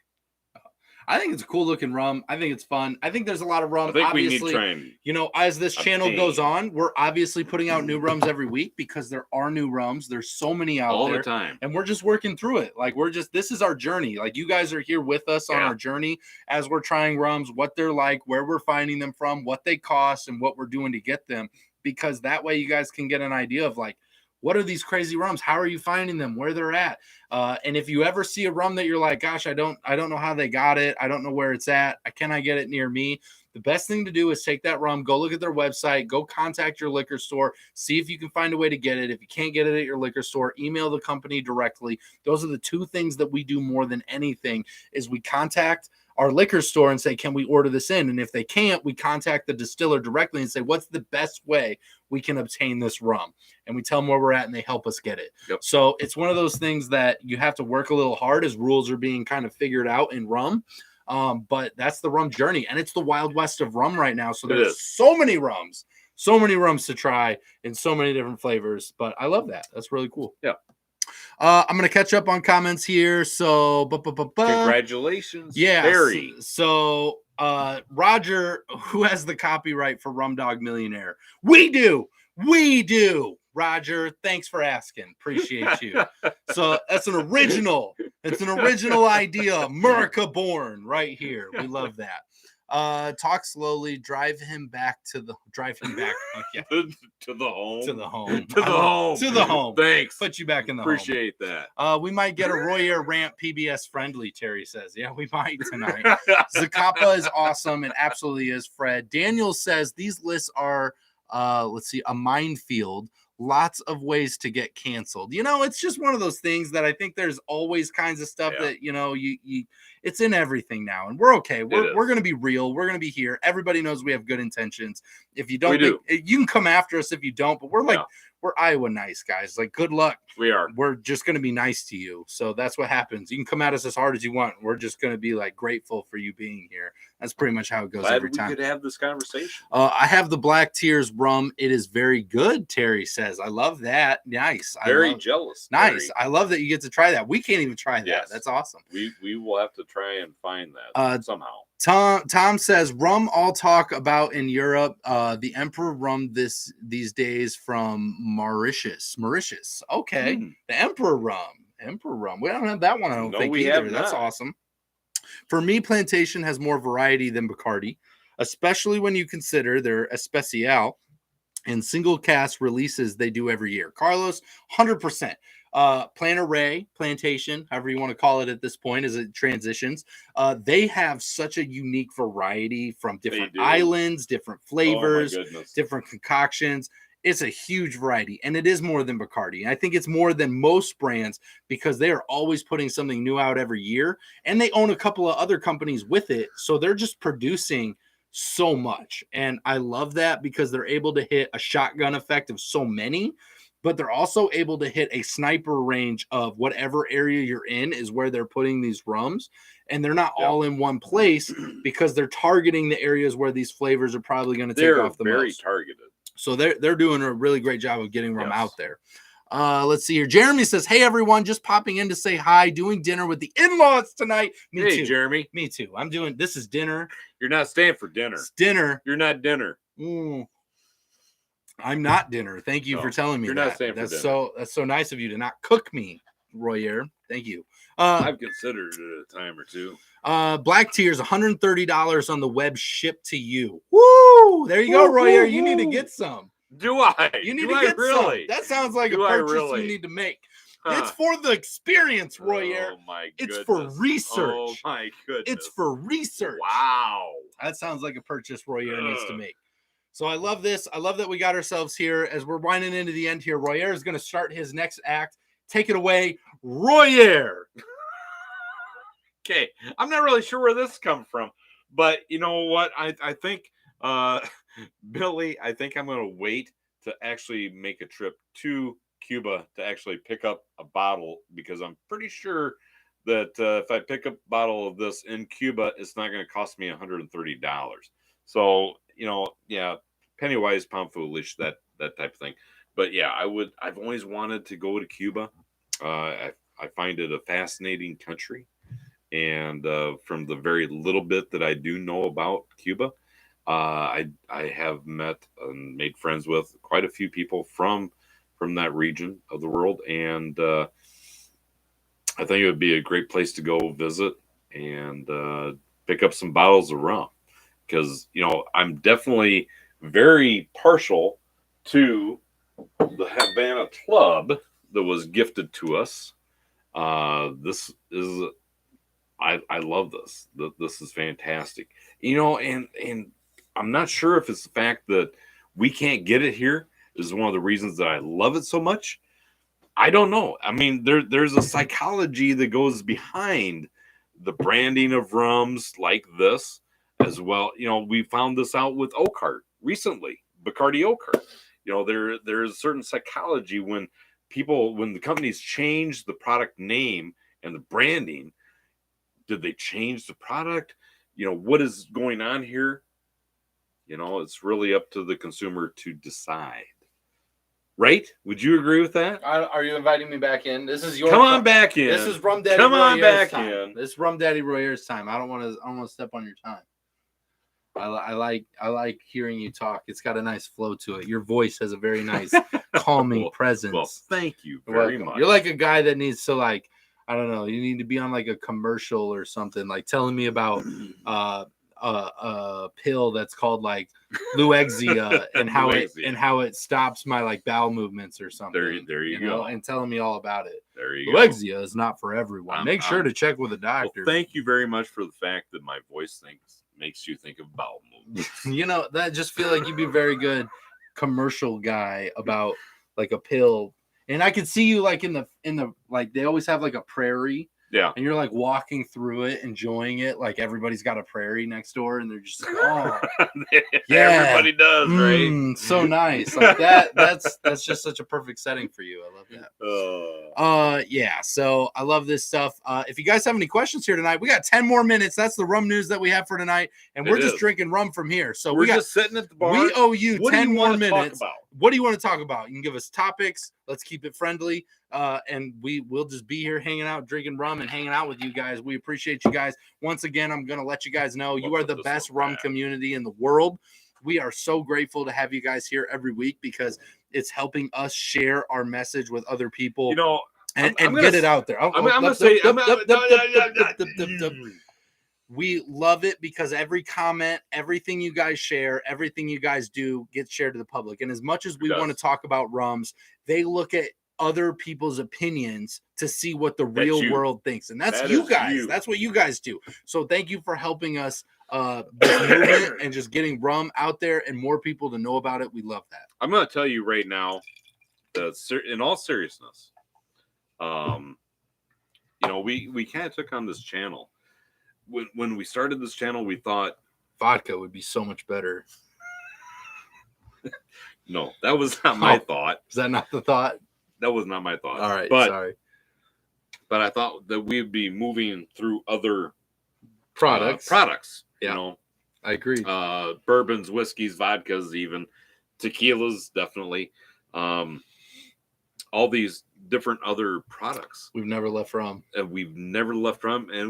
I think it's a cool looking rum. I think it's fun. I think there's a lot of rum. I think obviously, we need to try and as this channel goes on, we're obviously putting out new rums every week because there are new rums. There's so many out all there the time, and we're just working through it. Like this is our journey. Like you guys are here with us on our journey as we're trying rums, what they're like, where we're finding them from, what they cost, and what we're doing to get them. Because that way you guys can get an idea of like, what are these crazy rums? How are you finding them? Where they're at? And if you ever see a rum that you're like, gosh, I don't know how they got it. I don't know where it's at. Can I get it near me? The best thing to do is take that rum, go look at their website, go contact your liquor store, see if you can find a way to get it. If you can't get it at your liquor store, email the company directly. Those are the two things that we do more than anything is we contact our liquor store and say, can we order this in? And if they can't, we contact the distiller directly and say, what's the best way we can obtain this rum? And we tell them where we're at and they help us get it. Yep. So it's one of those things that you have to work a little hard as rules are being kind of figured out in rum. But that's the rum journey. And it's the Wild West of rum right now. So there's so many rums to try in so many different flavors. But I love that. That's really cool. Yeah. I'm going to catch up on comments here. So, congratulations. Yeah. Barry. So, Roger, who has the copyright for Rum Dog Millionaire? We do. Roger, thanks for asking. Appreciate you. So that's an original. It's an original idea. America born right here. We love that. Talk slowly. Drive him back. Oh, yeah. to the home. To the home. To the home. Thanks. Put you back in the Appreciate home. that. We might get a Royer rant PBS friendly, Terry says. Yeah, we might tonight. Zacapa is awesome. It absolutely is, Fred. Daniel says these lists are, a minefield. lots of ways to get canceled. It's just one of those things that I think there's always kinds of stuff that, you it's in everything now, and we're okay. We're going to be real. We're going to be here. Everybody knows we have good intentions. If you don't, you can come after us if you don't, but we're like, we're Iowa nice guys. Like, good luck. We are. We're just going to be nice to you. So that's what happens. You can come at us as hard as you want. We're just going to be like grateful for you being here. That's pretty much how it goes every time. We could have this conversation. I have the Black Tears rum. It is very good, Terry says. I love that. Nice. Very jealous. Nice. I love that you get to try that. We can't even try that. Yes. That's awesome. We will have to try and find that somehow. Tom says rum all talk about in Europe. The Emperor rum these days from Mauritius. Okay. The Emperor rum. We don't have that one, I don't think either. That's awesome. For me, Plantation has more variety than Bacardi, especially when you consider their Especial and single cast releases they do every year. Carlos, 100%. Planteray, Plantation, however you want to call it at this point as it transitions, they have such a unique variety from different islands, different flavors, different concoctions. It's a huge variety, and it is more than Bacardi. And I think it's more than most brands because they are always putting something new out every year, and they own a couple of other companies with it, so they're just producing so much. And I love that because they're able to hit a shotgun effect of so many, but they're also able to hit a sniper range of whatever area you're in is where they're putting these rums, and they're not all in one place because they're targeting the areas where these flavors are probably going to take off the most. They're very targeted. So they're doing a really great job of getting rum out there. Let's see here. Jeremy says, hey, everyone, just popping in to say hi, doing dinner with the in-laws tonight. Me too, Jeremy. Me too. This is dinner. You're not staying for dinner. It's dinner. You're not dinner. I'm not dinner. Thank you for telling me you're that. Not staying for dinner. That's so nice of you to not cook me, Royer. Thank you. I've considered it a time or two. Black Tears, $130 on the web shipped to you. Woo! There you go, Royer. You need to get some. Do I? You need to get some. That sounds like a purchase you need to make. It's for the experience, Royer. Oh my goodness. It's for research. Oh my goodness. It's for research. Wow. That sounds like a purchase Royer needs to make. So I love this. I love that we got ourselves here as we're winding into the end here. Royer is going to start his next act. Take it away, Royer. Okay. I'm not really sure where this comes from, but you know what? I think, Billy, I think I'm going to wait to actually make a trip to Cuba to actually pick up a bottle because I'm pretty sure that if I pick up a bottle of this in Cuba, it's not going to cost me $130. So, penny wise, pound foolish, that type of thing. But yeah, I've always wanted to go to Cuba. I find it a fascinating country. And from the very little bit that I do know about Cuba, I have met and made friends with quite a few people from that region of the world. And I think it would be a great place to go visit and pick up some bottles of rum. Because, I'm definitely very partial to the Havana Club that was gifted to us. This is, I love this. This is fantastic. And I'm not sure if it's the fact that we can't get it here is one of the reasons that I love it so much. I don't know. I mean, there's a psychology that goes behind the branding of rums like this as well. We found this out with Oakheart recently, Bacardi Oakheart. There's a certain psychology when the companies change the product name and the branding. Did they change the product? What is going on here? It's really up to the consumer to decide. Right? Would you agree with that? Are you inviting me back in? This is your Come on back in. This is Rum Daddy Come on back time. in. This is Rum Daddy Royer's time. I don't want to step on your time. I like hearing you talk. It's got a nice flow to it. Your voice has a very nice calming presence. Well, thank you very much. You're like a guy that needs to I don't know. You need to be on like a commercial or something, like telling me about a pill that's called like Luexia and how it stops my like bowel movements or something. There you go. And telling me all about it. There you go. Luexia is not for everyone. Make sure to check with a doctor. Well, thank you very much for the fact that my voice makes you think of bowel movements. That just feel like you'd be a very good commercial guy about like a pill. And I could see you like in the like they always have like a prairie. Yeah. And you're like walking through it, enjoying it. Like everybody's got a prairie next door, and they're just like, oh, yeah, everybody does, right? So nice. Like that's just such a perfect setting for you. I love that. Yeah. So I love this stuff. If you guys have any questions here tonight, we got 10 more minutes. That's the rum news that we have for tonight, and we're just drinking rum from here. So we're just sitting at the bar. We owe you 10 more minutes. What do you want to talk about? You can give us topics. Let's keep it friendly. And we'll just be here hanging out, drinking rum and hanging out with you guys. We appreciate you guys. Once again, I'm going to let you guys know you are the best rum community in the world. We are so grateful to have you guys here every week because it's helping us share our message with other people, and get it out there. I'm going to say, we love it because every comment, everything you guys share, everything you guys do gets shared to the public. And as much as we want to talk about rums, they look at other people's opinions to see what the real world thinks. And that's you guys. That's what you guys do. So thank you for helping us this movement and just getting rum out there and more people to know about it. We love that. I'm going to tell you right now, in all seriousness, we kind of took on this channel. When we started this channel, we thought vodka would be so much better. No, that was not my thought. Is that not the thought? That was not my thought. All right, sorry. But I thought that we'd be moving through other products. Yeah, I agree. Bourbons, whiskeys, vodkas, even tequilas, definitely. All these different other products. We've never left rum. And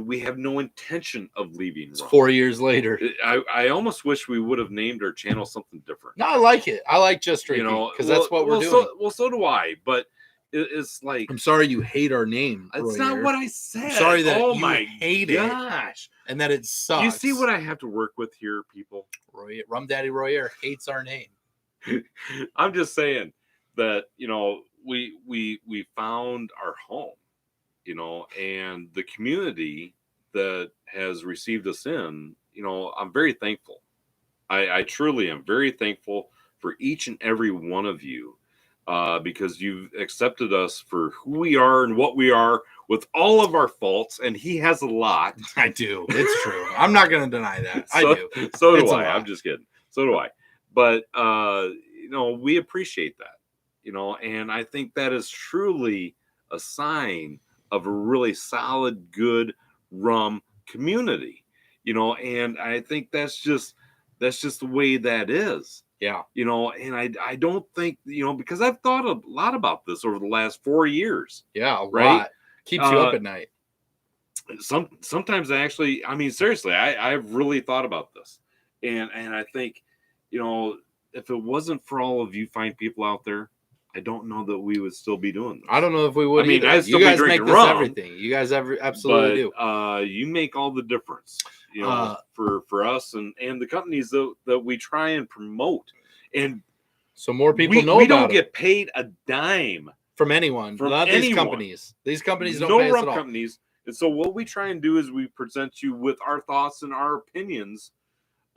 we have no intention of leaving rum. 4 years later. I almost wish we would have named our channel something different. No, I like it. I like Just Drinking because that's what we're doing. So do I, but it's like... I'm sorry you hate our name, It's not what I said. I'm sorry that you hate it. And that it sucks. You see what I have to work with here, people? Rum Daddy Royer hates our name. I'm just saying that, we found our home, and the community that has received us in, I'm very thankful. I truly am very thankful for each and every one of you, because you've accepted us for who we are and what we are with all of our faults, and he has a lot. I do. It's true. I'm not going to deny that. I do. So do I. I'm just kidding. So do I. But, we appreciate that. And I think that is truly a sign of a really solid, good rum community, and I think that's just the way that is. Yeah. And I don't think, because I've thought a lot about this over the last 4 years. Yeah. Lot. Keeps you up at night. Sometimes seriously, I've really thought about this, and I think, if it wasn't for all of you fine people out there, I don't know that we would still be doing this. I don't know if we would. I mean, either. I'd still you guys be drinking make this rum, everything. You guys absolutely do. You make all the difference, for us and the companies that we try and promote. And so more people know we about don't get paid a dime from anyone. Not these companies. These companies don't pay us at all. Companies. And so what we try and do is we present you with our thoughts and our opinions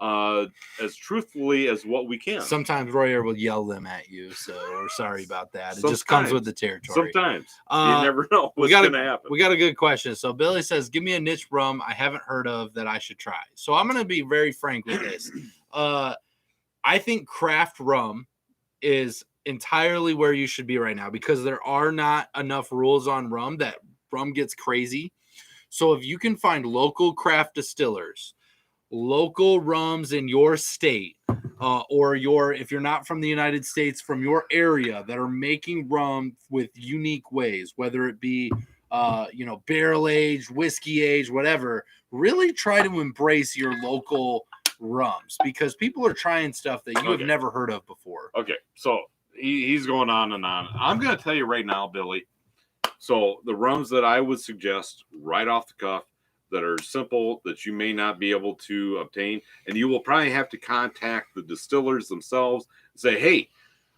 as truthfully as what we can. Sometimes Royer will yell them at you, so we're sorry about that. It just comes with the territory. Sometimes you never know what's going to happen. We got a good question. So Billy says, "Give me a niche rum I haven't heard of that I should try." So I'm going to be very frank with this. I think craft rum is entirely where you should be right now because there are not enough rules on rum. That rum gets crazy. So if you can find local craft distillers, local rums in your state, or if you're not from the United States, from your area that are making rum with unique ways, whether it be, barrel aged, whiskey aged, whatever, really try to embrace your local rums because people are trying stuff that you have never heard of before. Okay. So he's going on and on. I'm going to tell you right now, Billy. So the rums that I would suggest right off the cuff that are simple, that you may not be able to obtain, and you will probably have to contact the distillers themselves and say, "Hey,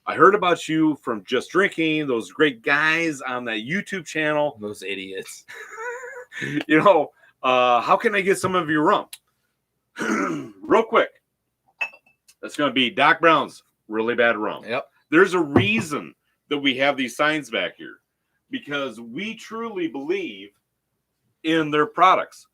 I heard about you from Just Drinking, those great guys on that YouTube channel. Those idiots. How can I get some of your rum?" Real quick. That's going to be Doc Brown's Really Bad Rum. Yep. There's a reason that we have these signs back here, because we truly believe in their products.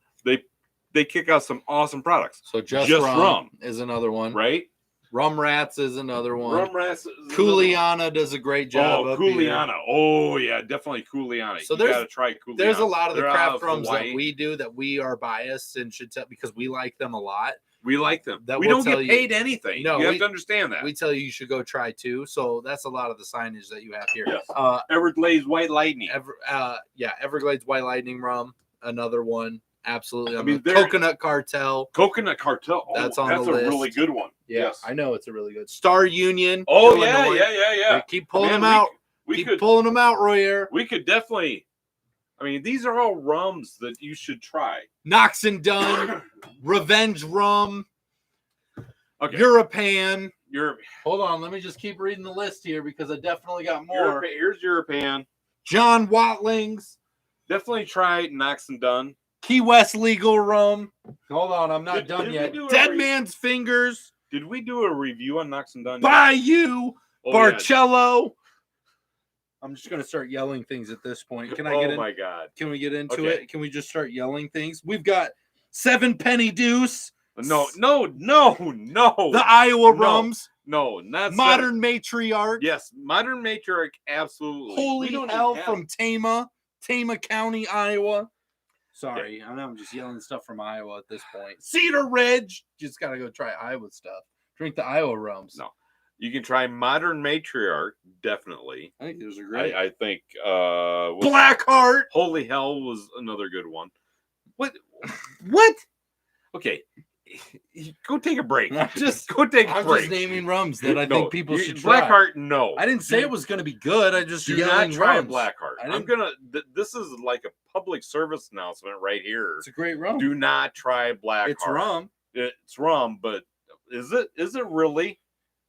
They kick out some awesome products. So just rum is another one, right? Rum Rats is another one. Rum Rats. Cooliana does a great job. Cooliana. Oh yeah, definitely Cooliana. So you gotta try Cooliana. There's a lot of the craft rums that we do that we are biased and should tell because we like them a lot. We like them. That we don't get paid anything. No, you have to understand that. We tell you should go try too. So that's a lot of the signage that you have here. Yes. Everglades White Lightning. Everglades White Lightning rum, another one. Absolutely. I mean, Coconut Cartel. Coconut Cartel. Oh, that's on the list. That's a really good one. Yeah, yes. I know it's a really good. Star Union. Oh, Illinois. yeah. Keep pulling them out. Keep pulling them out, Royer. We could definitely. I mean, these are all rums that you should try. Knox and Dunn, Revenge Rum, okay. European. Hold on, let me just keep reading the list here because I definitely got more. Here's European. John Watlings. Definitely try Knox and Dunn. Key West Legal Rum. Hold on, I'm not done yet. Dead Man's Fingers. Did we do a review on Knox and Dunn? Bayou. Barcello. Yeah. I'm just going to start yelling things at this point. Can I get in? Oh, my God. Can we get into it? Can we just start yelling things? We've got 7 Penny Deuce. No. The Iowa Rums. No, not Modern Matriarch. Yes, Modern Matriarch, absolutely. Holy Hell from Tama County, Iowa. Sorry, I know I'm just yelling stuff from Iowa at this point. Cedar Ridge. Just got to go try Iowa stuff. Drink the Iowa Rums. No. You can try Modern Matriarch, definitely. I think those are great. I think Blackheart. Holy Hell was another good one. What? Okay. Go take a break. I'm just naming rums that I think people should try. Blackheart, no. I didn't say it was going to be good. I just do not try Blackheart. This is like a public service announcement right here. It's a great rum. Do not try Blackheart. It's rum. It's rum, but is it really?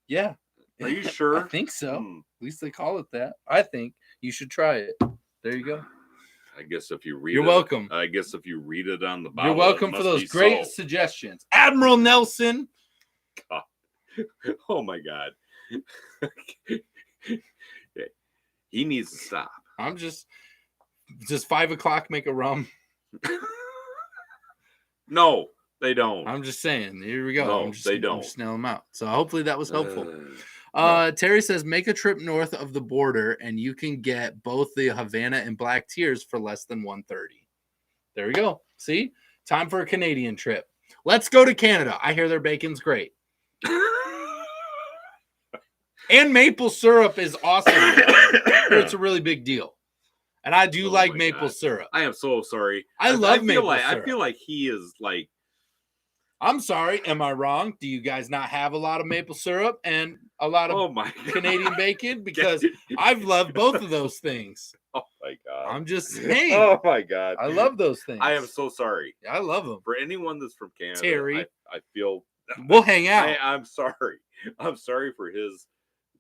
Yeah. Are you sure? I think so. At least they call it that. I think you should try it. There you go. I guess if you read You're welcome. I guess if you read it on the bottle. You're welcome for those great suggestions. Admiral Nelson. God. Oh my God. He needs to stop. I'm just 5 o'clock make a rum. No, they don't. I'm just saying. Here we go. No, they don't. I'm just nail them out. So hopefully that was helpful. Terry says, make a trip north of the border and you can get both the Havana and Black Tears for less than $130. There we go. See? Time for a Canadian trip. Let's go to Canada. I hear their bacon's great. And maple syrup is awesome. It's a really big deal. And I do like maple syrup. I am so sorry. I love maple syrup. I feel like he is like. I'm sorry. Am I wrong? Do you guys not have a lot of maple syrup and a lot of Canadian bacon? Because I've loved both of those things. Oh, my God. I'm just saying. Oh, my God. I love those things. I am so sorry. I love them. For anyone that's from Canada, Terry, I feel. We'll hang out. I'm sorry. I'm sorry for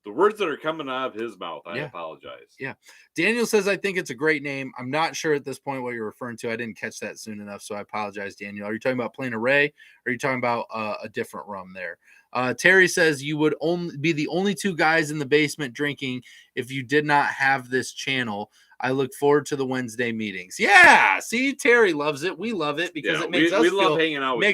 the words that are coming out of his mouth. I apologize. Yeah. Daniel says, I think it's a great name. I'm not sure at this point what you're referring to. I didn't catch that soon enough, so I apologize, Daniel. Are you talking about Planteray, or are you talking about a different rum there? Terry says, you would only be the only 2 guys in the basement drinking if you did not have this channel. I look forward to the Wednesday meetings. Yeah. See, Terry loves it. We love it because it makes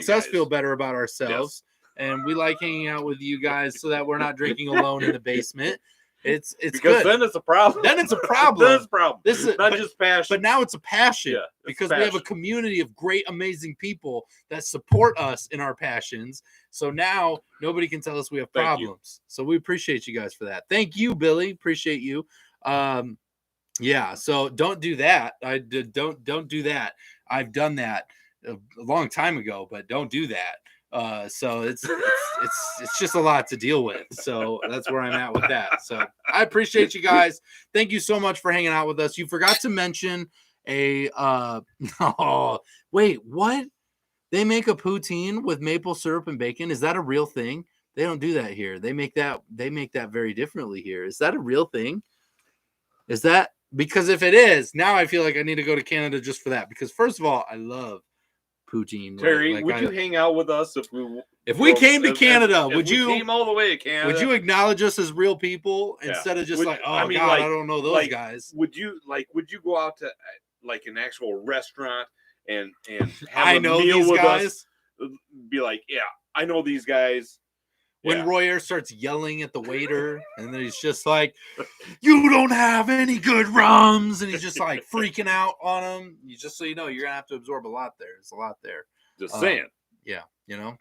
us feel better about ourselves. Yes. And we like hanging out with you guys so that we're not drinking alone in the basement. It's because good. Then it's a problem. Then it's a problem. Then it's a problem. This is not just passion. But now it's a passion because we have a community of great, amazing people that support us in our passions. So now nobody can tell us we have problems. So we appreciate you guys for that. Thank you, Billy. Appreciate you. Yeah. So don't do that. Don't do that. I've done that a long time ago, but don't do that. So it's just a lot to deal with. So that's where I'm at with that. So I appreciate you guys. Thank you so much for hanging out with us. You forgot to mention oh, wait, what? They make a poutine with maple syrup and bacon. Is that a real thing? They don't do that here. They make that very differently here. Is that a real thing? Is that, because if it is, now I feel like I need to go to Canada just for that. Because first of all, I love poutine. Terry, right? would you hang out with us if we came to Canada? if would we you came all the way to Canada? Would you acknowledge us as real people instead of just Would- like, oh I mean, God, like- I don't know those like, guys? Would you go out to like an actual restaurant and have I a know meal these with guys. us? Be like, yeah, I know these guys. When Yeah. Royer starts yelling at the waiter, and then he's just like, "You don't have any good rums," and he's just like freaking out on him. Just so you know, you're gonna have to absorb a lot there. It's a lot there. Just saying. Yeah,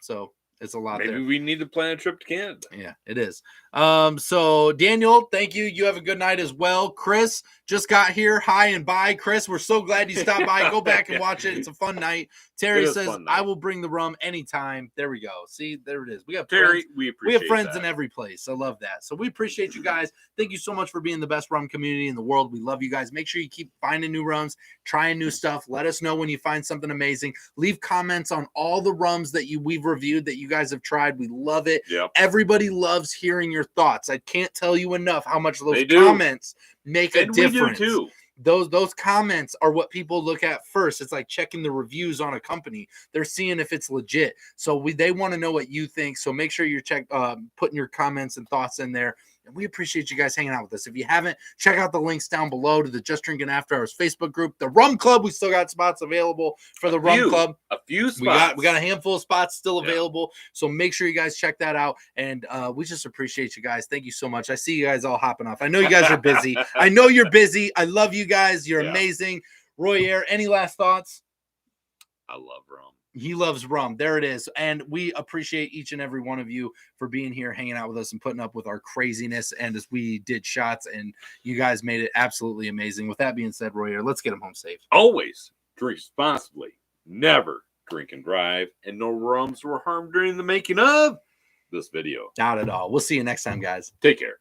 so it's a lot. Maybe there. we need to plan a trip to Canada. Yeah, it is. So Daniel, thank you. You have a good night as well. Chris just got here. Hi and bye, Chris. We're so glad you stopped by. Go back and watch it. It's a fun night. Terry says, "I will bring the rum anytime." There we go. See, there it is. We have Terry. friends. We appreciate. We have friends that. in every place. I love that. So we appreciate you guys. Thank you so much for being the best rum community in the world. We love you guys. Make sure you keep finding new rums, trying new stuff. Let us know when you find something amazing. Leave comments on all the rums that we've reviewed that you guys have tried. We love it. Yep. Everybody loves hearing your thoughts. I can't tell you enough how much those comments make a difference. We do too. Those comments are what people look at first. It's like checking the reviews on a company. They're seeing if it's legit. So they want to know what you think. So make sure you're putting your comments and thoughts in there. And we appreciate you guys hanging out with us. If you haven't, check out the links down below to the Just Drinking After Hours Facebook group, the Rum Club. We still got spots available for the Rum Club. A few spots. We got a handful of spots still available. So make sure you guys check that out. And we just appreciate you guys. Thank you so much. I see you guys all hopping off. I know you guys are busy. I know you're busy. I love you guys. You're amazing. Royer, any last thoughts? I love rum. He loves rum. There it is. And we appreciate each and every one of you for being here, hanging out with us and putting up with our craziness. And as we did shots, and you guys made it absolutely amazing. With that being said, Royer, let's get him home safe. Always drink responsibly. Never drink and drive. And no rums were harmed during the making of this video. Not at all. We'll see you next time, guys. Take care.